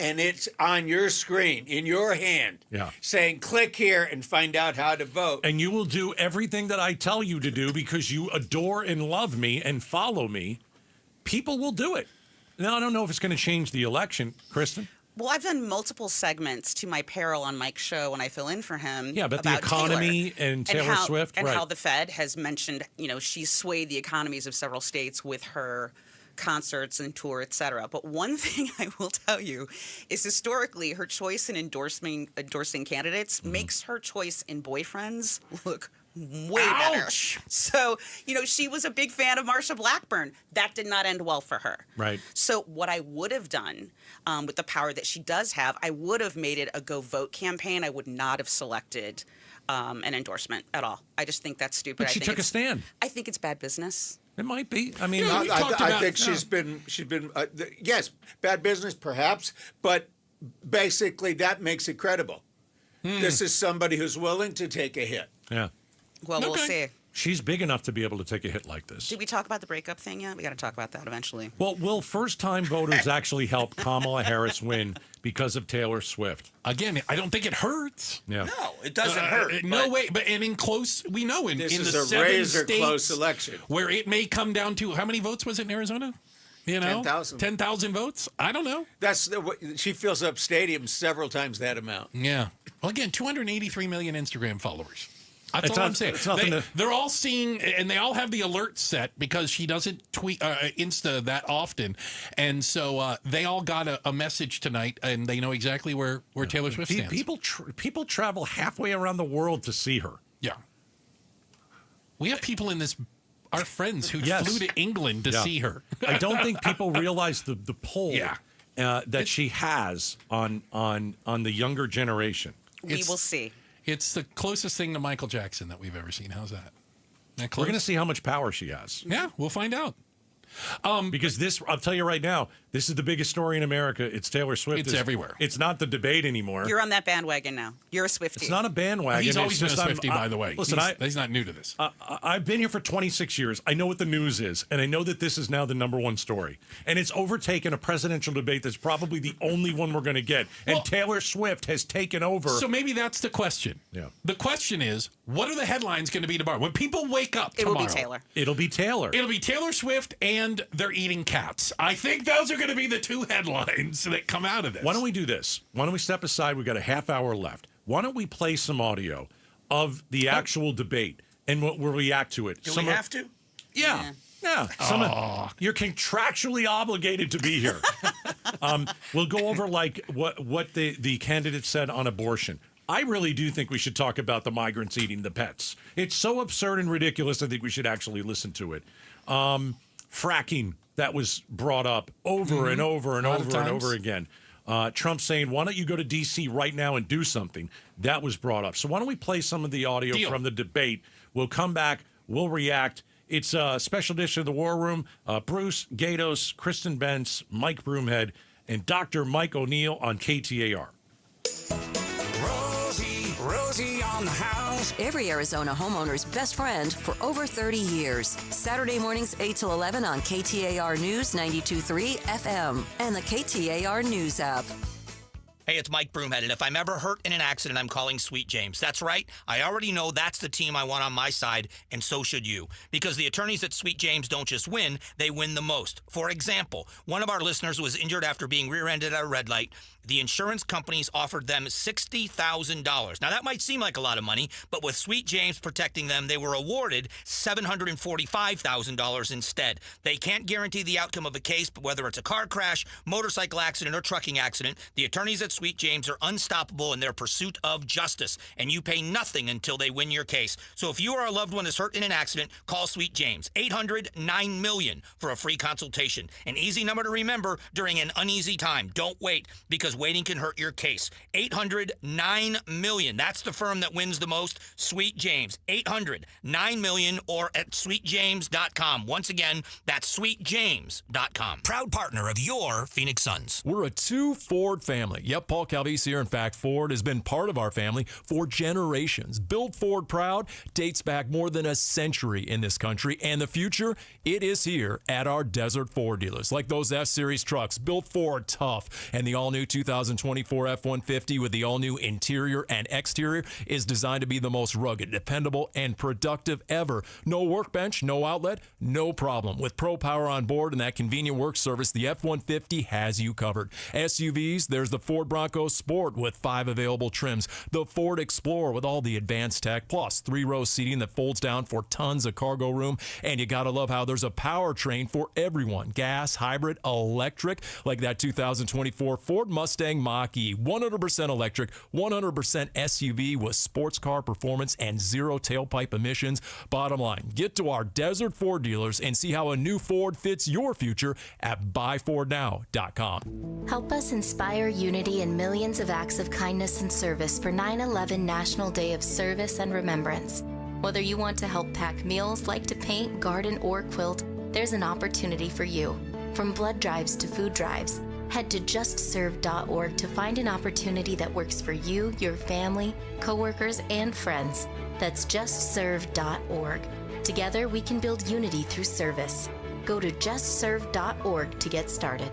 and it's on your screen, in your hand, saying, click here and find out how to vote. And you will do everything that I tell you to do because you adore and love me and follow me. People will do it. Now, I don't know if it's going to change the election, Kristen. Well, I've done multiple segments to my peril on Mike's show when I fill in for him. Yeah, but the about economy Taylor and Taylor Swift, and right. how the Fed has mentioned, she's swayed the economies of several states with her concerts and tour, et cetera. But one thing I will tell you is historically her choice in endorsing candidates makes her choice in boyfriends look way better. So, she was a big fan of Marsha Blackburn. That did not end well for her. Right. So what I would have done with the power that she does have, I would have made it a go vote campaign. I would not have selected an endorsement at all. I just think that's stupid. But she took a stand. I think it's bad business. It might be. I mean, I think she's been yes, bad business perhaps, but basically that makes it credible. This is somebody who's willing to take a hit. Yeah. Well, we'll see. She's big enough to be able to take a hit like this. Did we talk about the breakup thing yet? We got to talk about that eventually. Well, will first-time voters actually help Kamala Harris win because of Taylor Swift? Again, I don't think it hurts. Yeah. No, it doesn't hurt. No way. But in close, we know in the This is 7 a razor states close election where it may come down to how many votes was it in Arizona? 10,000. 10,000 votes? I don't know. She fills up stadiums several times that amount. Yeah. Well, again, 283 million Instagram followers. That's It's all not- I'm saying. it's nothing They're all seeing, and they all have the alert set because she doesn't tweet Insta that often, and so they all got a message tonight, and they know exactly where Taylor Swift stands. People travel halfway around the world to see her. Yeah. We have people in this, our friends who Yes. flew to England to see her. I don't think people realize the pull that she has on the younger generation. We will see. It's the closest thing to Michael Jackson that we've ever seen. How's that? We're going to see how much power she has. Yeah, we'll find out. Because this, I'll tell you right now, this is the biggest story in America. It's Taylor Swift. It's everywhere. It's not the debate anymore. You're on that bandwagon now. You're a Swiftie. It's not a bandwagon. He's always been a It's just Swiftie, by the way. Listen, he's not new to this. I've been here for 26 years. I know what the news is, and I know that this is now the number one story. And it's overtaken a presidential debate that's probably the only one we're going to get. And Taylor Swift has taken over. So maybe that's the question. Yeah. The question is, what are the headlines going to be tomorrow? When people wake up tomorrow. It will be Taylor. It'll be Taylor. It'll be Taylor Swift and they're eating cats. I think those are going to be the two headlines that come out of this. Why don't we do this? Why don't we step aside? We've got a half hour left. Why don't we play some audio of the actual debate and we'll react to it? Do we have to? Yeah. You're contractually obligated to be here. We'll go over like what the candidate said on abortion. I really do think we should talk about the migrants eating the pets. It's so absurd and ridiculous. I think we should actually listen to it. Fracking, that was brought up over and over and over and over again. Trump saying, why don't you go to D.C. right now and do something? That was brought up. So why don't we play some of the audio from the debate? We'll come back. We'll react. It's a special edition of the War Room. Bruce, Gatos, Kristen Bentz, Mike Broomhead, and Dr. Mike O'Neill on KTAR. Rosie on the house. Every Arizona homeowner's best friend for over 30 years. Saturday mornings 8 till 11 on KTAR News 92.3 FM and the KTAR News app. Hey, it's Mike Broomhead, and if I'm ever hurt in an accident, I'm calling Sweet James. That's right. I already know that's the team I want on my side, and so should you. Because the attorneys at Sweet James don't just win, they win the most. For example, one of our listeners was injured after being rear-ended at a red light. The insurance companies offered them $60,000. Now, that might seem like a lot of money, but with Sweet James protecting them, they were awarded $745,000 instead. They can't guarantee the outcome of a case, but whether it's a car crash, motorcycle accident, or trucking accident, the attorneys at Sweet James are unstoppable in their pursuit of justice, and you pay nothing until they win your case. So if you or a loved one is hurt in an accident, call Sweet James, 800-9-MILLION for a free consultation. An easy number to remember during an uneasy time. Don't wait, because waiting can hurt your case. 800-9-MILLION. That's the firm that wins the most, Sweet James. 800-9-MILLION or at sweetjames.com. Once again, that's sweetjames.com. Proud partner of your Phoenix Suns. We're a 2 Ford family. Yep, Yep, Paul Calvisi here. In fact, Ford has been part of our family for generations. Build Ford proud dates back more than a century in this country, and the future, it is here at our Desert Ford dealers. Like those F-Series trucks, built Ford tough, and the all-new 2024 F-150 with the all-new interior and exterior is designed to be the most rugged, dependable, and productive ever. No workbench, no outlet, no problem. With Pro Power on board and that convenient work service, the F-150 has you covered. SUVs, there's the Ford Bronco Sport with 5 available trims, the Ford Explorer with all the advanced tech, plus 3-row seating that folds down for tons of cargo room, and you gotta love how there's a powertrain for everyone. Gas, hybrid, electric, like that 2024 Ford Mustang Mach-E, 100% electric, 100% SUV with sports car performance and zero tailpipe emissions. Bottom line, get to our Desert Ford dealers and see how a new Ford fits your future at buyfordnow.com. Help us inspire unity and millions of acts of kindness and service for 9/11 National Day of Service and Remembrance. Whether you want to help pack meals, like to paint, garden, or quilt, there's an opportunity for you. From blood drives to food drives, head to justserve.org to find an opportunity that works for you, your family, coworkers, and friends. That's justserve.org. Together, we can build unity through service. Go to justserve.org to get started.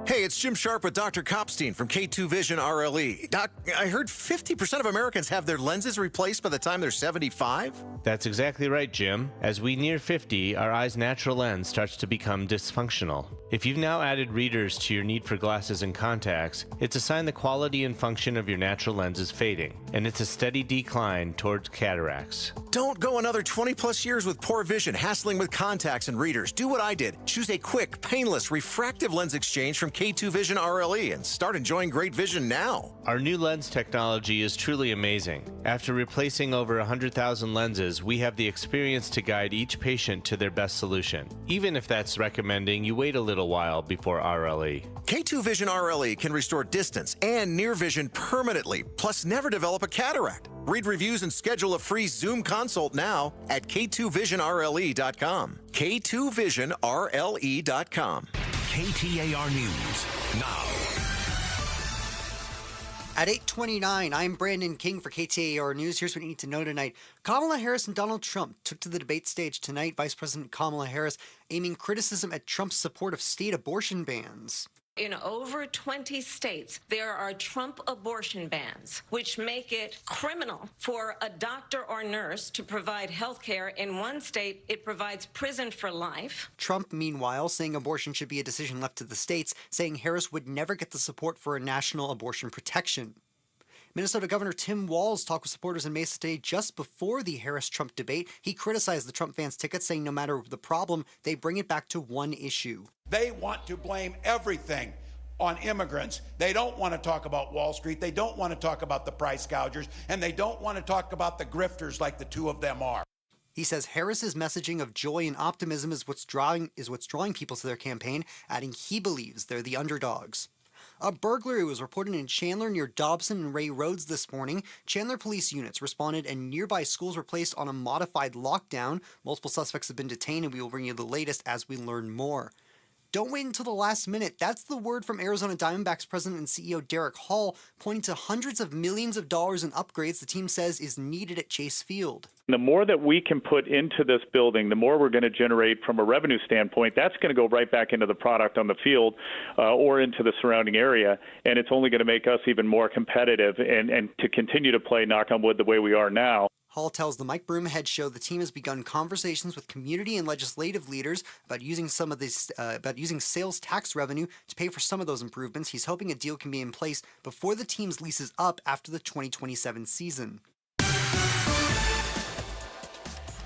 Hey, it's Jim Sharp with Dr. Kopstein from K2 Vision RLE. Doc, I heard 50% of Americans have their lenses replaced by the time they're 75? That's exactly right, Jim. As we near 50, our eye's natural lens starts to become dysfunctional. If you've now added readers to your need for glasses and contacts, it's a sign the quality and function of your natural lens is fading, and it's a steady decline towards cataracts. Don't go another 20-plus years with poor vision, hassling with contacts and readers. Do what I did. Choose a quick, painless, refractive lens exchange from K2 Vision RLE and start enjoying great vision now. Our new lens technology is truly amazing. After replacing over 100,000 lenses, we have the experience to guide each patient to their best solution, even if that's recommending you wait a little while before RLE. K2 Vision RLE can restore distance and near vision permanently, plus never develop a cataract. Read reviews and schedule a free Zoom consult now at k2visionrle.com. k2visionrle.com. KTAR News now. At 8:29, I'm Brandon King for KTAR News. Here's what you need to know tonight. Kamala Harris and Donald Trump took to the debate stage tonight. Vice President Kamala Harris aiming criticism at Trump's support of state abortion bans. In over 20 states, there are Trump abortion bans, which make it criminal for a doctor or nurse to provide health care. In one state, it provides prison for life. Trump, meanwhile, saying abortion should be a decision left to the states, saying Harris would never get the support for a national abortion protection. Minnesota Governor Tim Walz talked with supporters in Mesa today just before the Harris-Trump debate. He criticized the Trump fans' ticket, saying no matter the problem, they bring it back to one issue. They want to blame everything on immigrants. They don't want to talk about Wall Street. They don't want to talk about the price gougers. And they don't want to talk about the grifters like the two of them are. He says Harris's messaging of joy and optimism is what's drawing people to their campaign, adding he believes they're the underdogs. A burglary was reported in Chandler near Dobson and Ray Roads this morning. Chandler police units responded and nearby schools were placed on a modified lockdown. Multiple suspects have been detained and we will bring you the latest as we learn more. Don't wait until the last minute. That's the word from Arizona Diamondbacks president and CEO Derek Hall, pointing to hundreds of millions of dollars in upgrades the team says is needed at Chase Field. The more that we can put into this building, the more we're going to generate from a revenue standpoint. That's going to go right back into the product on the field or into the surrounding area, and it's only going to make us even more competitive and to continue to play, knock on wood, the way we are now. Hall tells the Mike Broomhead Show the team has begun conversations with community and legislative leaders about using sales tax revenue to pay for some of those improvements. He's hoping a deal can be in place before the team's lease is up after the 2027 season.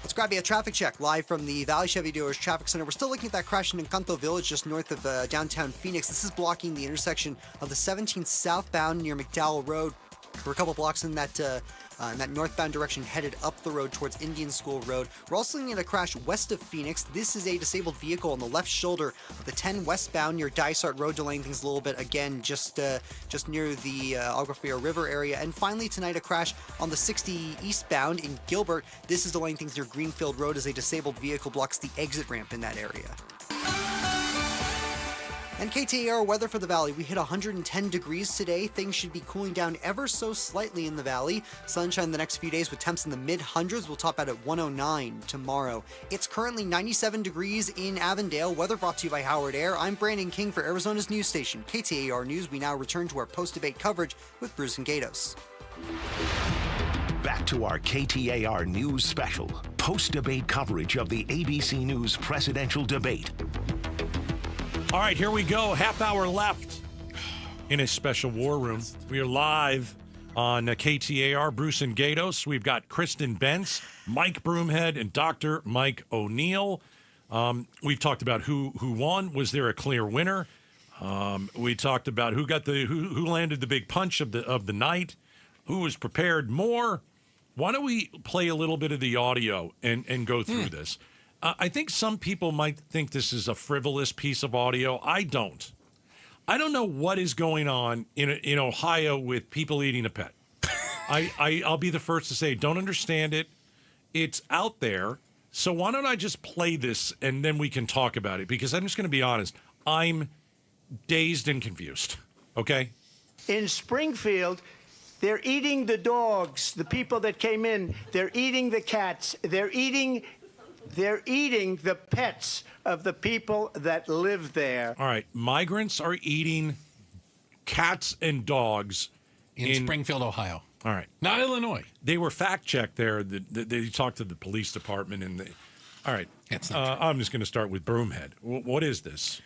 Let's grab you a traffic check live from the Valley Chevy Dealers Traffic Center. We're still looking at that crash in Encanto Village just north of downtown Phoenix. This is blocking the intersection of the 17th southbound near McDowell Road. We're a couple blocks in that northbound direction headed up the road towards Indian School Road. We're also looking at a crash west of Phoenix. This is a disabled vehicle on the left shoulder of the 10 westbound near Dysart Road, delaying things a little bit. Again, just near the Agua Fria River area. And finally tonight, a crash on the 60 eastbound in Gilbert. This is delaying things near Greenfield Road as a disabled vehicle blocks the exit ramp in that area. And KTAR weather for the valley. We hit 110 degrees today. Things should be cooling down ever so slightly in the valley. Sunshine the next few days with temps in the mid-hundreds. We'll top out at 109 tomorrow. It's currently 97 degrees in Avondale. Weather brought to you by Howard Air. I'm Brandon King for Arizona's news station, KTAR News. We now return to our post-debate coverage with Bruce and Gatos. Back to our KTAR News Special, post-debate coverage of the ABC News presidential debate. All right, here we go. Half hour left in a special war room. We are live on KTAR, Bruce and Gatos. We've got Kristen Bentz, Mike Broomhead, and Dr. Mike O'Neill. We've talked about who won. Was there a clear winner? We talked about who landed the big punch of the night, who was prepared more. Why don't we play a little bit of the audio and go through this? I think some people might think this is a frivolous piece of audio. I don't. I don't know what is going on in Ohio with people eating a pet. I'll be the first to say, don't understand it. It's out there. So why don't I just play this and then we can talk about it? Because I'm just going to be honest. I'm dazed and confused. Okay? In Springfield, they're eating the dogs, the people that came in. They're eating the cats. They're eating the pets of the people that live there. All right. Migrants are eating cats and dogs in Springfield, Ohio. All right. Not Illinois. They were fact-checked there. They talked to the police department. All right. I'm just going to start with Broomhead. What is this?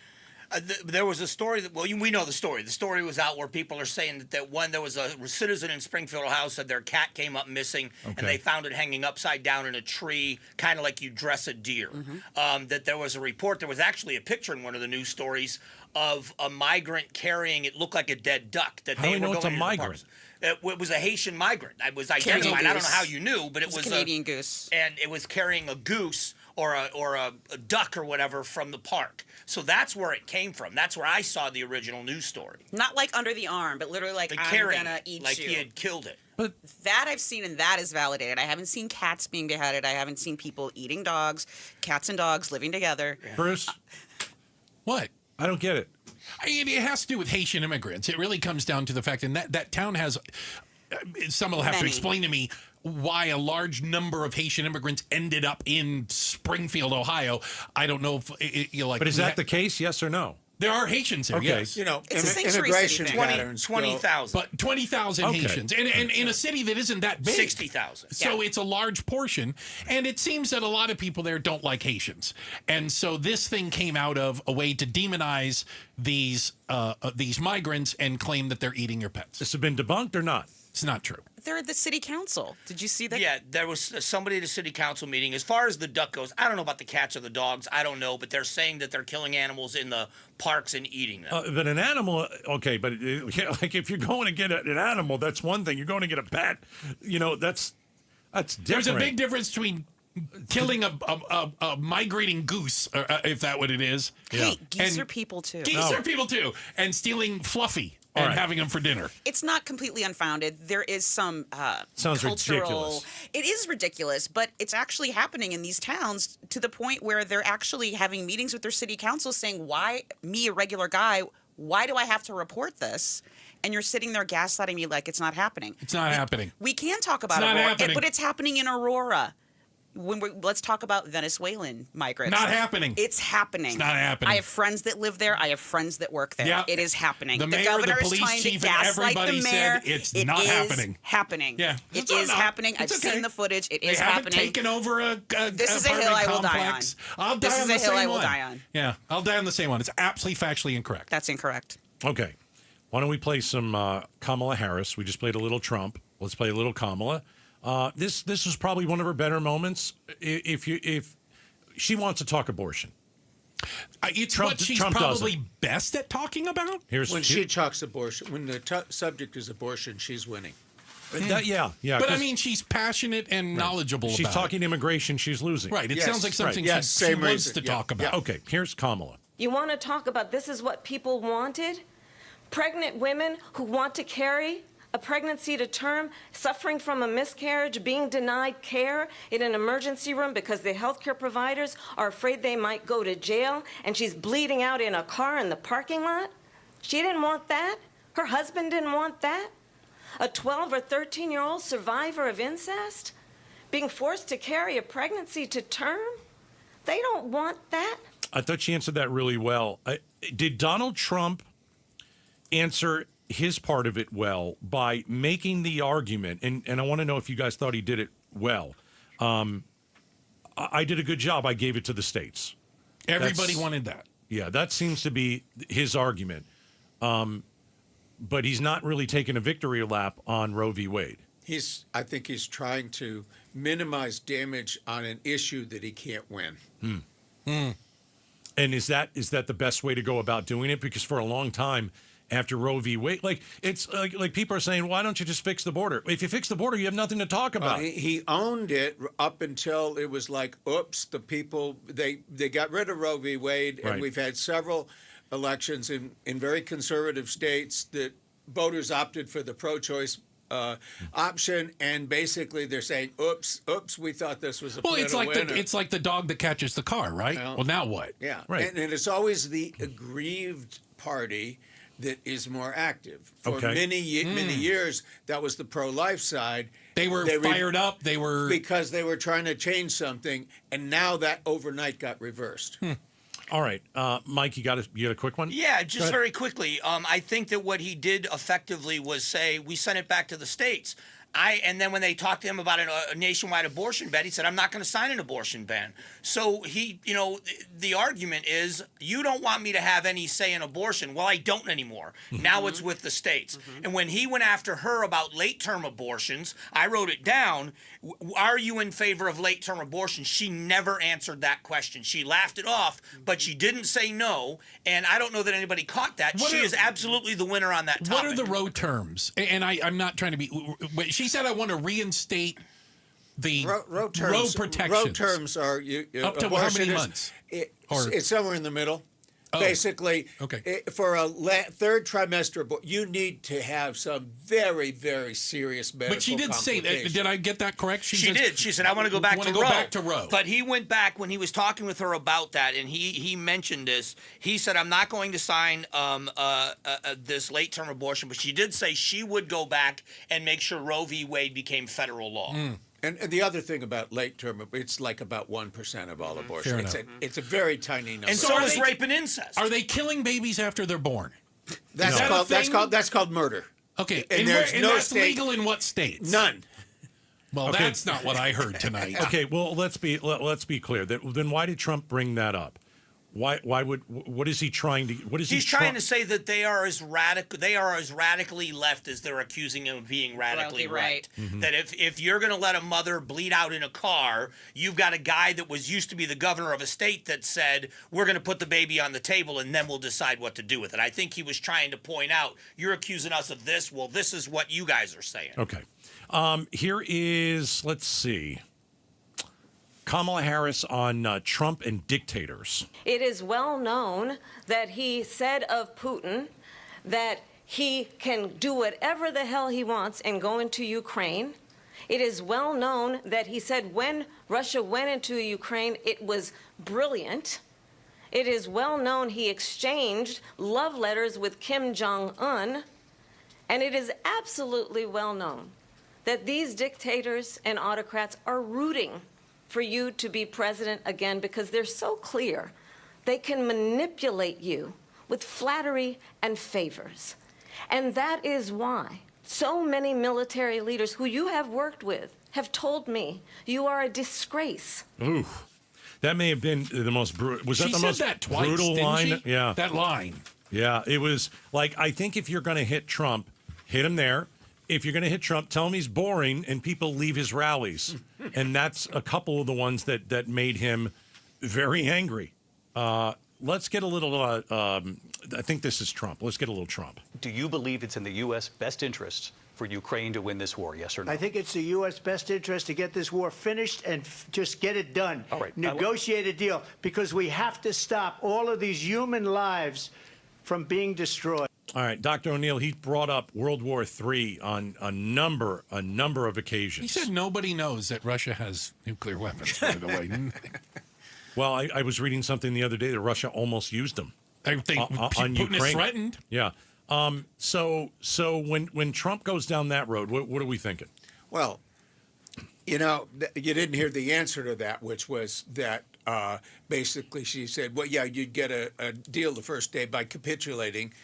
There was a story that, we know the story. The story was out where people are saying that when there was a citizen in Springfield, Ohio, said their cat came up missing, and they found it hanging upside down in a tree, kind of like you dress a deer. That there was a report. There was actually a picture in one of the news stories of a migrant carrying, it looked like a dead duck. That How do you know it's a migrant? It was a Haitian migrant. It was identified. I don't know how you knew, but it was a Canadian goose. And it was carrying a goose or a duck or whatever from the park. So that's where it came from. That's where I saw the original news story. Not like under the arm, but literally like, I'm gonna eat like you. He had killed it. But that I've seen, and that is validated. I haven't seen cats being beheaded. I haven't seen people eating dogs, cats and dogs living together. Bruce? What? I don't get it. It has to do with Haitian immigrants. It really comes down to the fact that town has, someone will have to explain to me why a large number of Haitian immigrants ended up in Springfield, Ohio. I don't know if you like. But is that the case? Yes or no? There are Haitians here. Okay. Yes. Immigration patterns. 20,000. But 20,000 Haitians. And in a city that isn't that big. 60,000. So it's a large portion. And it seems that a lot of people there don't like Haitians. And so this thing came out of a way to demonize these migrants and claim that they're eating your pets. This has been debunked or not? It's not true. They're at the city council. Did you see that? Yeah, there was somebody at a city council meeting. As far as the duck goes, I don't know about the cats or the dogs. I don't know, but they're saying that they're killing animals in the parks and eating them. But an animal, okay, but like if you're going to get an animal, that's one thing. You're going to get a pet, that's different. There's a big difference between killing a migrating goose, if that's what it is. Hey, geese are people too. Geese are people too, and stealing Fluffy and having them for dinner. It's not completely unfounded. There is some Sounds cultural. ridiculous. It is ridiculous, but it's actually happening in these towns to the point where they're actually having meetings with their city council saying, "Why me, a regular guy? Why do I have to report this?" And you're sitting there gaslighting me like it's not happening. It's not happening. We can talk about Aurora, but it's happening in Aurora. Let's talk about Venezuelan migrants. Not happening. It's happening. It's not happening. I have friends that live there. I have friends that work there. Yeah. It is happening. The mayor, governor the is police trying chief, to and gaslight everybody the mayor. said it's not happening. Happening. Yeah. It is happening. I've seen the footage. It is they happening. They haven't taken over a This is a hill I will die on. I'll die this on is the a hill same I will one. die on. Yeah, I'll die on the same one. It's absolutely factually incorrect. That's incorrect. Okay. Why don't we play some Kamala Harris? We just played a little Trump. Let's play a little Kamala. This was probably one of her better moments. If she wants to talk abortion. It's what she's probably best at talking about. When she talks abortion, when the subject is abortion, she's winning. Yeah. But I mean, she's passionate and knowledgeable about it. She's talking immigration, she's losing. Right. It sounds like something she wants to talk about. Yeah. Okay, here's Kamala. You want to talk about this is what people wanted? Pregnant women who want to carry a pregnancy to term, suffering from a miscarriage, being denied care in an emergency room because the healthcare providers are afraid they might go to jail, and she's bleeding out in a car in the parking lot? She didn't want that. Her husband didn't want that. A 12 or 13-year-old survivor of incest being forced to carry a pregnancy to term? They don't want that. I thought she answered that really well. Did Donald Trump answer his part of it well by making the argument, and I want to know if you guys thought he did it well. I did a good job. I gave it to the states. Everybody wanted that. Yeah, that seems to be his argument. But he's not really taking a victory lap on Roe v. Wade. I think he's trying to minimize damage on an issue that he can't win. And is that the best way to go about doing it? Because for a long time, after Roe v. Wade, it's like people are saying, why don't you just fix the border? If you fix the border, you have nothing to talk about. He owned it up until it was like, oops, the people, they got rid of Roe v. Wade, and we've had several elections in very conservative states that voters opted for the pro-choice option, and basically they're saying, oops, we thought this was a political winner. It's like the dog that catches the car, right? Well, now what? Yeah, right. And it's always the aggrieved party that is more active. For many years, that was the pro-life side. They were fired up. They were because they were trying to change something, and now that overnight got reversed. All right, Mike, you got a quick one? Yeah, just very quickly. I think that what he did effectively was say, we sent it back to the states. And then when they talked to him about a nationwide abortion ban, he said, I'm not going to sign an abortion ban. So the argument is, you don't want me to have any say in abortion. Well, I don't anymore. Now it's with the states. And when he went after her about late-term abortions, I wrote it down. Are you in favor of late-term abortion? She never answered that question. She laughed it off, but she didn't say no. And I don't know that anybody caught that. She is absolutely the winner on that topic. What are the Roe terms? And I'm not trying to be... She said I want to reinstate the Roe protections. Roe terms are... up to how many months? It's somewhere in the middle. Basically, for a third trimester, you need to have some very, very serious medical But she did say that. Did I get that correct? She did. She said, I want to go back to Roe. Back to Roe. But he went back when he was talking with her about that, and he mentioned this. He said, I'm not going to sign this late-term abortion, but she did say she would go back and make sure Roe v. Wade became federal law. And the other thing about late term, it's like about 1% of all abortions. It's a very tiny number. And so is rape and incest. Are they killing babies after they're born? That's called murder. Okay, and that's legal in what states? None. Well, that's not what I heard tonight. Okay, well let's be clear. Then why did Trump bring that up? What is he trying to? He's trying to say that they are as radically left as they're accusing him of being radically right. That if you're going to let a mother bleed out in a car, you've got a guy that used to be the governor of a state that said, we're going to put the baby on the table and then we'll decide what to do with it. I think he was trying to point out, you're accusing us of this. Well, this is what you guys are saying. Okay. Here is, let's see, Kamala Harris on Trump and dictators. It is well known that he said of Putin that he can do whatever the hell he wants and go into Ukraine. It is well known that he said when Russia went into Ukraine, it was brilliant. It is well known he exchanged love letters with Kim Jong-un. And it is absolutely well known that these dictators and autocrats are rooting for you to be president again because they're so clear. They can manipulate you with flattery and favors. And that is why so many military leaders who you have worked with have told me you are a disgrace. Ooh, that may have been the most brutal. Was that the most brutal line? Yeah, that line. Yeah, it was like, I think if you're going to hit Trump, hit him there. If you're going to hit Trump, tell him he's boring and people leave his rallies. And that's a couple of the ones that made him very angry. Let's get a little, I think this is Trump. Let's get a little Trump. Do you believe it's in the U.S. best interest for Ukraine to win this war, yes or no? I think it's the U.S. best interest to get this war finished and just get it done. All right. Negotiate a deal, because we have to stop all of these human lives from being destroyed. All right, Dr. O'Neill, he brought up World War III on a number of occasions. He said nobody knows that Russia has nuclear weapons, by the way. Well, I was reading something the other day that Russia almost used them on Putin Ukraine. is threatened. Yeah. So when Trump goes down that road, what are we thinking? Well, you didn't hear the answer to that, which was that basically she said, well, yeah, you'd get a deal the first day by capitulating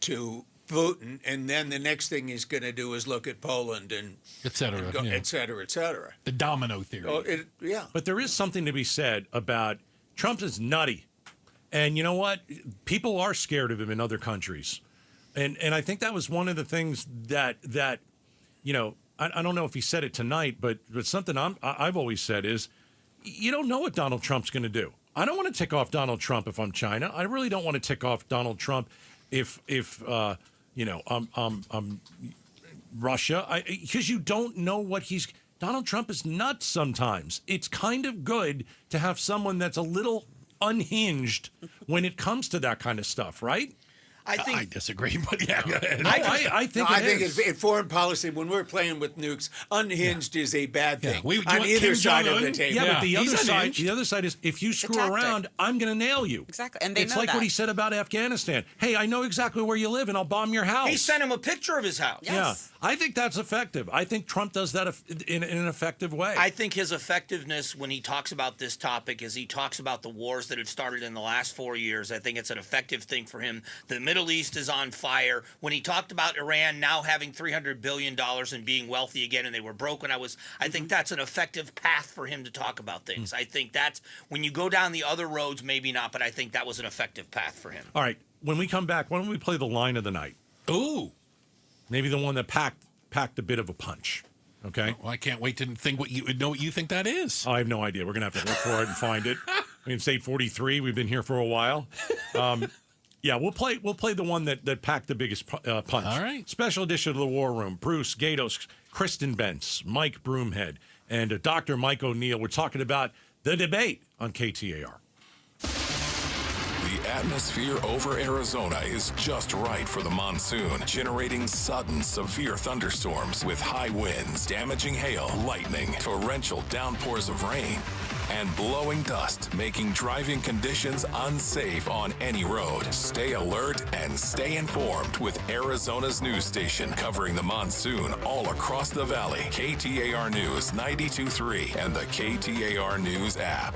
to Putin, and then the next thing he's going to do is look at Poland and et cetera, et cetera, et cetera. The domino theory. Oh, yeah. But there is something to be said about Trump is nutty. And you know what? People are scared of him in other countries. And I think that was one of the things that I don't know if he said it tonight, but something I've always said is you don't know what Donald Trump's going to do. I don't want to tick off Donald Trump if I'm China. I really don't want to tick off Donald Trump if I'm Russia, because you don't know what Donald Trump is nuts sometimes. It's kind of good to have someone that's a little unhinged when it comes to that kind of stuff, right? I disagree, but yeah. I think in foreign policy, when we're playing with nukes, unhinged is a bad thing on Kim either side of the Jong-un? table. Yeah, but the other side is if you screw around, I'm going to nail you. Exactly, and it's like what he said about Afghanistan. Hey, I know exactly where you live, and I'll bomb your house. He sent him a picture of his house. Yes. Yeah, I think that's effective. I think Trump does that in an effective way. I think his effectiveness when he talks about this topic is he talks about the wars that had started in the last 4 years. I think it's an effective thing for him. The Middle East is on fire. When he talked about Iran now having $300 billion and being wealthy again, and they were broke when I think that's an effective path for him to talk about things. I think that's when you go down the other roads, maybe not, but I think that was an effective path for him. All right, when we come back, why don't we play the line of the night? Ooh. Maybe the one that packed a bit of a punch. Okay. Well, I can't wait to think what you think that is. I have no idea. We're gonna have to look for it and find it. I mean, it's 8:43. We've been here for a while. Yeah, we'll play the one that packed the biggest punch. All right. Special edition of the War Room. Bruce Gatos, Kristen Bentz, Mike Broomhead, and Dr. Mike O'Neill. We're talking about the debate on KTAR. The atmosphere over Arizona is just right for the monsoon, generating sudden, severe thunderstorms with high winds, damaging hail, lightning, torrential downpours of rain, and blowing dust, making driving conditions unsafe on any road. Stay alert and stay informed with Arizona's news station covering the monsoon all across the valley. KTAR News 92.3 and the KTAR News app.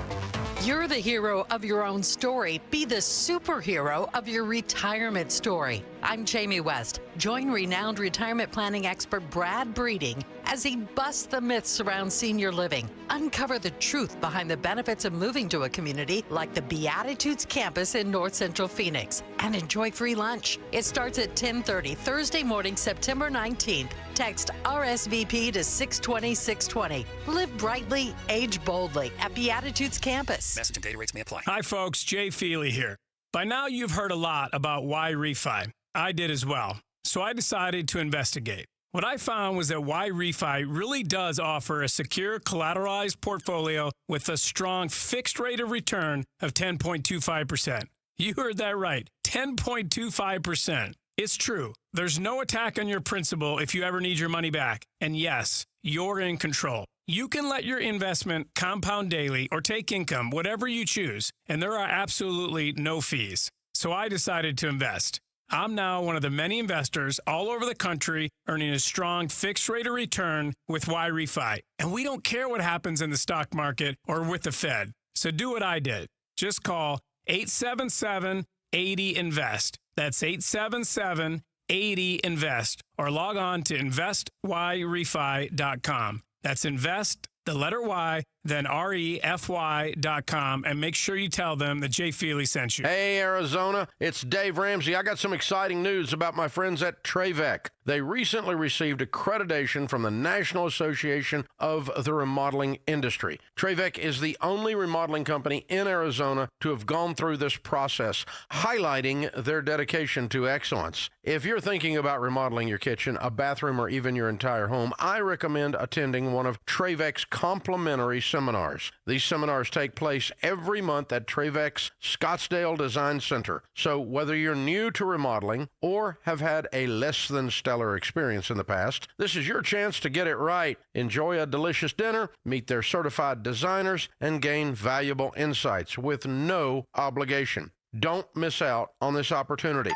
You're the hero of your own story. Be the superhero of your retirement story. I'm Jamie West. Join renowned retirement planning expert Brad Breeding as he busts the myths around senior living. Uncover the truth behind the benefits of moving to a community like the Beatitudes campus in North Central Phoenix. And enjoy free lunch. It starts at 10:30 Thursday morning, September 19th. Text RSVP to 620-620. Live brightly, age boldly at Beatitudes campus. Message and data rates may apply. Hi, folks. Jay Feely here. By now, you've heard a lot about why refi. I did as well. So I decided to investigate. What I found was that why refi really does offer a secure collateralized portfolio with a strong fixed rate of return of 10.25%. You heard that right, 10.25%. It's true. There's no attack on your principal if you ever need your money back. And yes, you're in control. You can let your investment compound daily or take income, whatever you choose, and there are absolutely no fees. So I decided to invest. I'm now one of the many investors all over the country earning a strong fixed rate of return with YRefi. And we don't care what happens in the stock market or with the Fed. So do what I did. Just call 877-80-INVEST. That's 877-80-INVEST. Or log on to investYrefi.com. That's invest, the letter Y, then REFY.com, and make sure you tell them that Jay Feely sent you. Hey, Arizona, it's Dave Ramsey. I got some exciting news about my friends at Trayvec. They recently received accreditation from the National Association of the Remodeling Industry. Trevec is the only remodeling company in Arizona to have gone through this process, highlighting their dedication to excellence. If you're thinking about remodeling your kitchen, a bathroom, or even your entire home, I recommend attending one of Trevec's complimentary seminars. These seminars take place every month at Trevec's Scottsdale Design Center. So whether you're new to remodeling or have had a less than stellar experience in the past, this is your chance to get it right. Enjoy a delicious dinner, meet their certified designers, and gain valuable insights with no obligation. Don't miss out on this opportunity.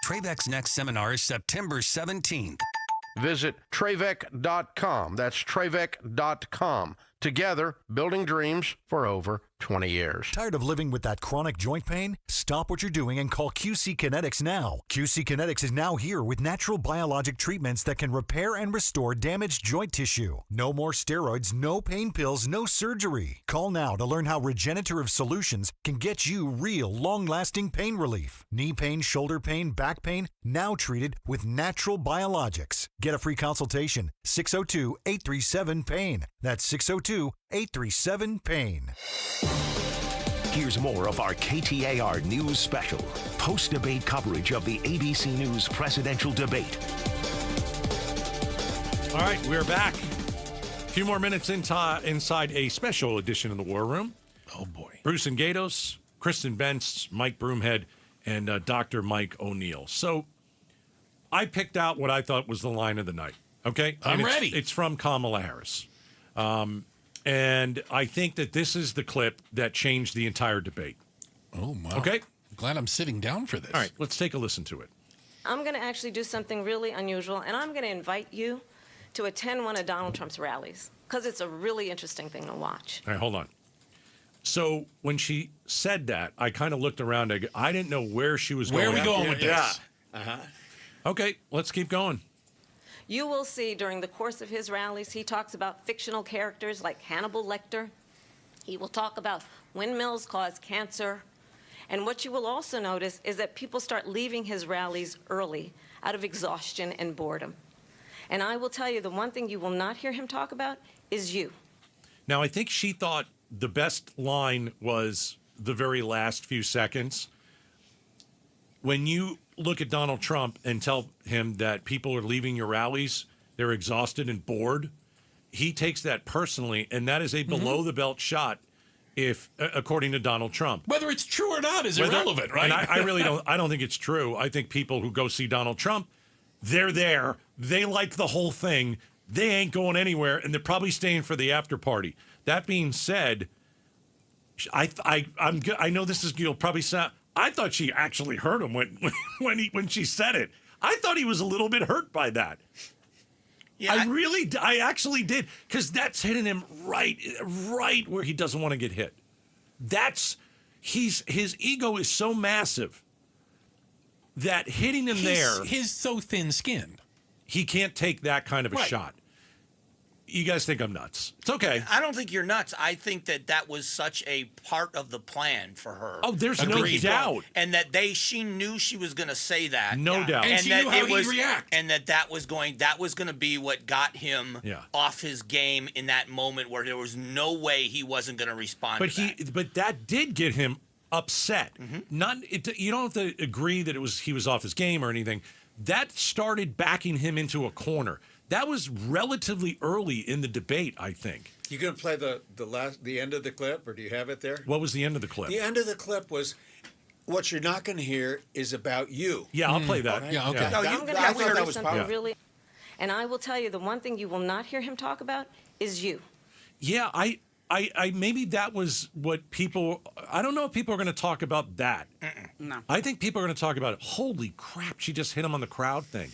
Trevec's next seminar is September 17th. Visit Trevec.com. That's Trevec.com. Together, building dreams for over 20 years. Tired of living with that chronic joint pain? Stop what you're doing and call QC Kinetics now. QC Kinetics is now here with natural biologic treatments that can repair and restore damaged joint tissue. No more steroids, no pain pills, no surgery. Call now to learn how regenerative solutions can get you real, long-lasting pain relief. Knee pain, shoulder pain, back pain, now treated with natural biologics. Get a free consultation. 602-837-PAIN. That's 602-837-PAIN. Here's more of our KTAR News Special. Post-debate coverage of the ABC News presidential debate. All right, we're back. A few more minutes inside a special edition of the War Room. Oh, boy. Bruce and Gatos, Kristen Bentz, Mike Broomhead, and Dr. Mike O'Neill. So I picked out what I thought was the line of the night, okay? I'm ready. It's from Kamala Harris. And I think that this is the clip that changed the entire debate. Oh, wow. Okay? Glad I'm sitting down for this. All right, let's take a listen to it. I'm going to actually do something really unusual, and I'm going to invite you to attend one of Donald Trump's rallies, because it's a really interesting thing to watch. All right, hold on. So when she said that, I kind of looked around. I didn't know where she was going. Where are we going with this? Okay, let's keep going. You will see during the course of his rallies, he talks about fictional characters like Hannibal Lecter. He will talk about windmills cause cancer. And what you will also notice is that people start leaving his rallies early out of exhaustion and boredom. And I will tell you, the one thing you will not hear him talk about is you. Now, I think she thought the best line was the very last few seconds. When you look at Donald Trump and tell him that people are leaving your rallies, they're exhausted and bored, he takes that personally, and that is a below-the-belt shot, if according to Donald Trump. Whether it's true or not is irrelevant, right? And I really don't. I don't think it's true. I think people who go see Donald Trump, they're there. They like the whole thing. They ain't going anywhere, and they're probably staying for the after party. That being said, I know this is, you'll probably sound. I thought she actually hurt him when she said it. I thought he was a little bit hurt by that. Yeah, I actually did, because that's hitting him right where he doesn't want to get hit. His ego is so massive that hitting him he's so thin-skinned. He can't take that kind of a shot. You guys think I'm nuts. It's okay. I don't think you're nuts. I think that was such a part of the plan for her. Oh, there's no doubt. And that she knew she was going to say that. No doubt. And she knew how he'd react. And that was going to be what got him off his game in that moment where there was no way he wasn't going to respond to that. But that did get him upset. Mm-hmm. You don't have to agree that he was off his game or anything. That started backing him into a corner. That was relatively early in the debate, I think. You going to play the end of the clip, or do you have it there? What was the end of the clip? The end of the clip was, what you're not going to hear is about you. Yeah, I'll play that. Right? Yeah, okay. No, I'm going to do something really, and I will tell you, the one thing you will not hear him talk about is you. Yeah, I maybe that was what people. I don't know if people are going to talk about that. No. I think people are going to talk about, holy crap, she just hit him on the crowd thing,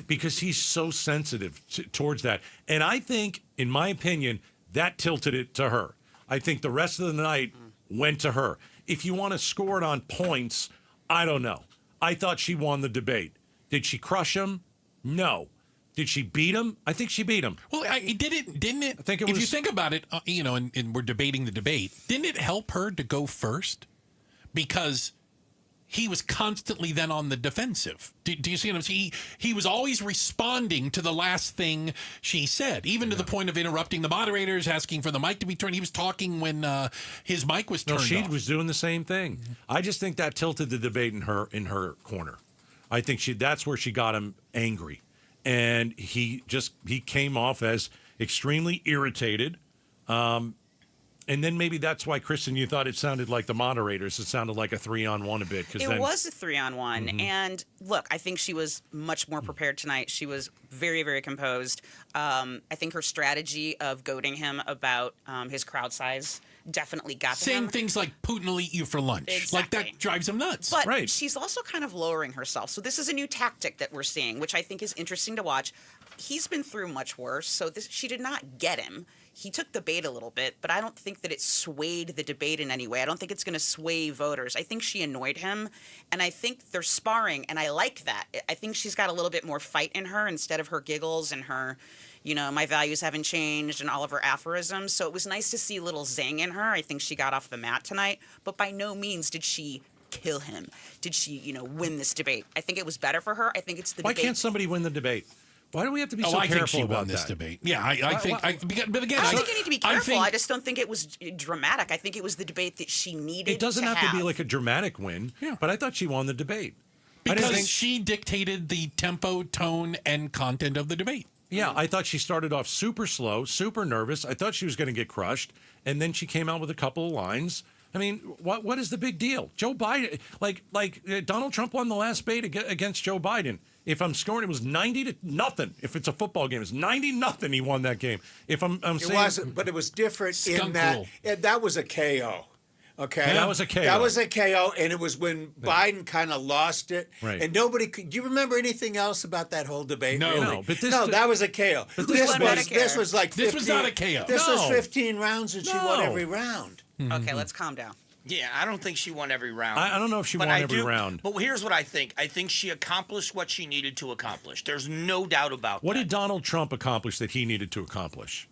because he's so sensitive towards that. And I think, in my opinion, that tilted it to her. I think the rest of the night went to her. If you want to score it on points, I don't know. I thought she won the debate. Did she crush him? No. Did she beat him? I think she beat him. Well, didn't it? I think it was. If you think about it, and we're debating the debate, didn't it help her to go first? Because he was constantly then on the defensive. Do you see what I'm saying? He was always responding to the last thing she said, even to the point of interrupting the moderators, asking for the mic to be turned. He was talking when his mic was turned off. She was doing the same thing. I just think that tilted the debate in her corner. I think that's where she got him angry. And he came off as extremely irritated. And then maybe that's why, Kristen, you thought it sounded like the moderators. It sounded like a 3-on-1 a bit. It was a 3-on-1. And look, I think she was much more prepared tonight. She was very, very composed. I think her strategy of goading him about his crowd size definitely got to him. Saying things like, Putin will eat you for lunch. Exactly. Like, that drives him nuts. But she's also kind of lowering herself. So this is a new tactic that we're seeing, which I think is interesting to watch. He's been through much worse, so she did not get him. He took the bait a little bit, but I don't think that it swayed the debate in any way. I don't think it's going to sway voters. I think she annoyed him, and I think they're sparring, and I like that. I think she's got a little bit more fight in her instead of her giggles and her, my values haven't changed and all of her aphorisms. So it was nice to see a little zing in her. I think she got off the mat tonight, but by no means did she kill him. Did she, win this debate? I think it was better for her. I think it's the debate. Why can't somebody win the debate? Why do we have to be so careful think she about won this that? debate. Yeah, I think. But again, I don't think you need to be careful. I just don't think it was dramatic. I think it was the debate that she needed. It doesn't have to be like a dramatic win. Yeah. But I thought she won the debate because she dictated the tempo, tone, and content of the debate. Yeah, I thought she started off super slow, super nervous. I thought she was going to get crushed, and then she came out with a couple of lines. I mean, what is the big deal? Joe Biden, like Donald Trump won the last debate against Joe Biden. If I'm scoring, it was 90-0. If it's a football game, it's 90-0. He won that game. If I'm saying, it wasn't, but it was different in that that was a KO. Okay, yeah, that was a KO. That was a KO, and it was when Biden kind of lost it, right. And nobody could. Do you remember anything else about that whole debate? No, really? But that was a KO. This was like 15, this was not a KO. This was 15 rounds, and she won every round. Okay, let's calm down. Yeah, I don't think she won every round. I don't know if she won every round. But here's what I think. I think she accomplished what she needed to accomplish. There's no doubt about that. What did Donald Trump accomplish that he needed to accomplish?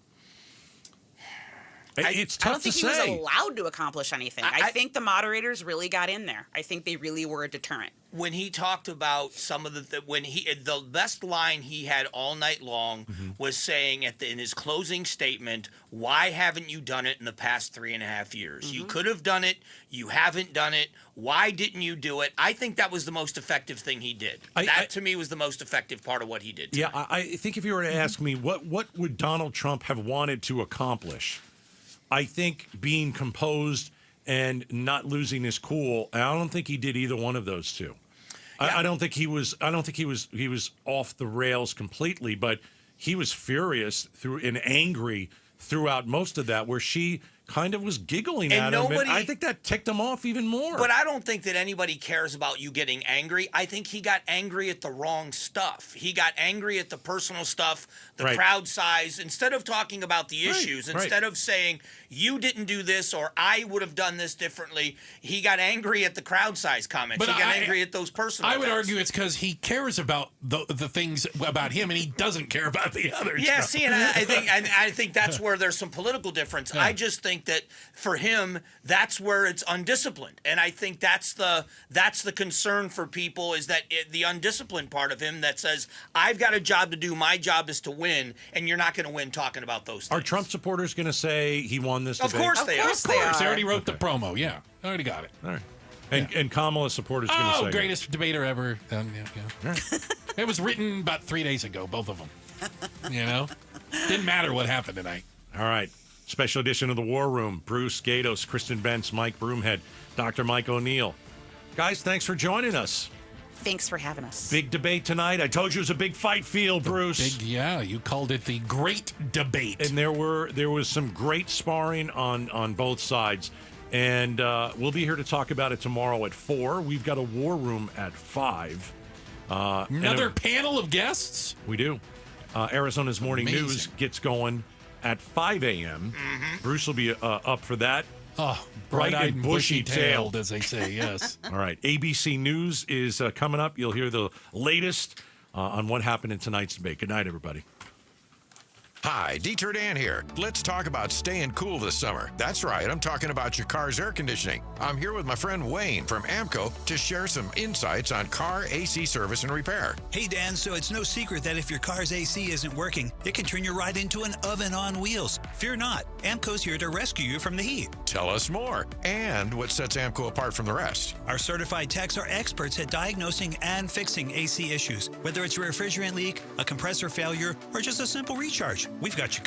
It's tough to say. I don't think he was allowed to accomplish anything. I think the moderators really got in there. I think they really were a deterrent. When he talked about some of the best line he had all night long was saying in his closing statement, "Why haven't you done it in the past 3.5 years? You could have done it. You haven't done it. Why didn't you do it?" I think that was the most effective thing he did. That to me was the most effective part of what he did tonight. Yeah, I think if you were to ask me what would Donald Trump have wanted to accomplish, I think being composed and not losing his cool. I don't think he did either one of those two. Yeah. I don't think he was off the rails completely, but he was furious and angry throughout most of that, where she kind of was giggling at him, and I think that ticked him off even more. But I don't think that anybody cares about you getting angry. I think he got angry at the wrong stuff. He got angry at the personal stuff, the crowd size. Instead of talking about the issues, instead of saying, you didn't do this or I would have done this differently, he got angry at the crowd size comments. He got angry at those personal I would argue it's because he cares about the things about him, and he doesn't care about the others. Yeah, see, and I think that's where there's some political difference. I just think that for him, that's where it's undisciplined, and I think that's the concern for people, is that the undisciplined part of him that says, I've got a job to do, my job is to win, and you're not going to win talking about those things. Are Trump supporters going to say he won this debate? Of course they are. They already wrote the promo. Yeah, I already got it. All right. And Kamala supporters going to say, greatest debater ever. It was written about 3 days ago, both of them. Didn't matter what happened tonight. All right. Special edition of the War Room. Bruce Gatos, Kristen Bentz, Mike Broomhead, Dr. Mike O'Neill. Guys, thanks for joining us. Thanks for having us. Big debate tonight. I told you it was a big fight field, Bruce. You called it the great debate. And there was some great sparring on both sides. And we'll be here to talk about it tomorrow at 4. We've got a War Room at 5. Another panel of guests? We do. Arizona's Morning News gets going at 5 a.m. Bruce will be up for that. Oh, bright-eyed and bushy-tailed, as they say, yes. All right. ABC News is coming up. You'll hear the latest on what happened in tonight's debate. Good night, everybody. Hi, Dieter Dan here. Let's talk about staying cool this summer. That's right, I'm talking about your car's air conditioning. I'm here with my friend Wayne from AMCO to share some insights on car AC service and repair. Hey Dan, so it's no secret that if your car's AC isn't working, it can turn your ride into an oven on wheels. Fear not, AMCO's here to rescue you from the heat. Tell us more, and what sets AMCO apart from the rest. Our certified techs are experts at diagnosing and fixing AC issues, whether it's a refrigerant leak, a compressor failure, or just a simple recharge. We've got you covered.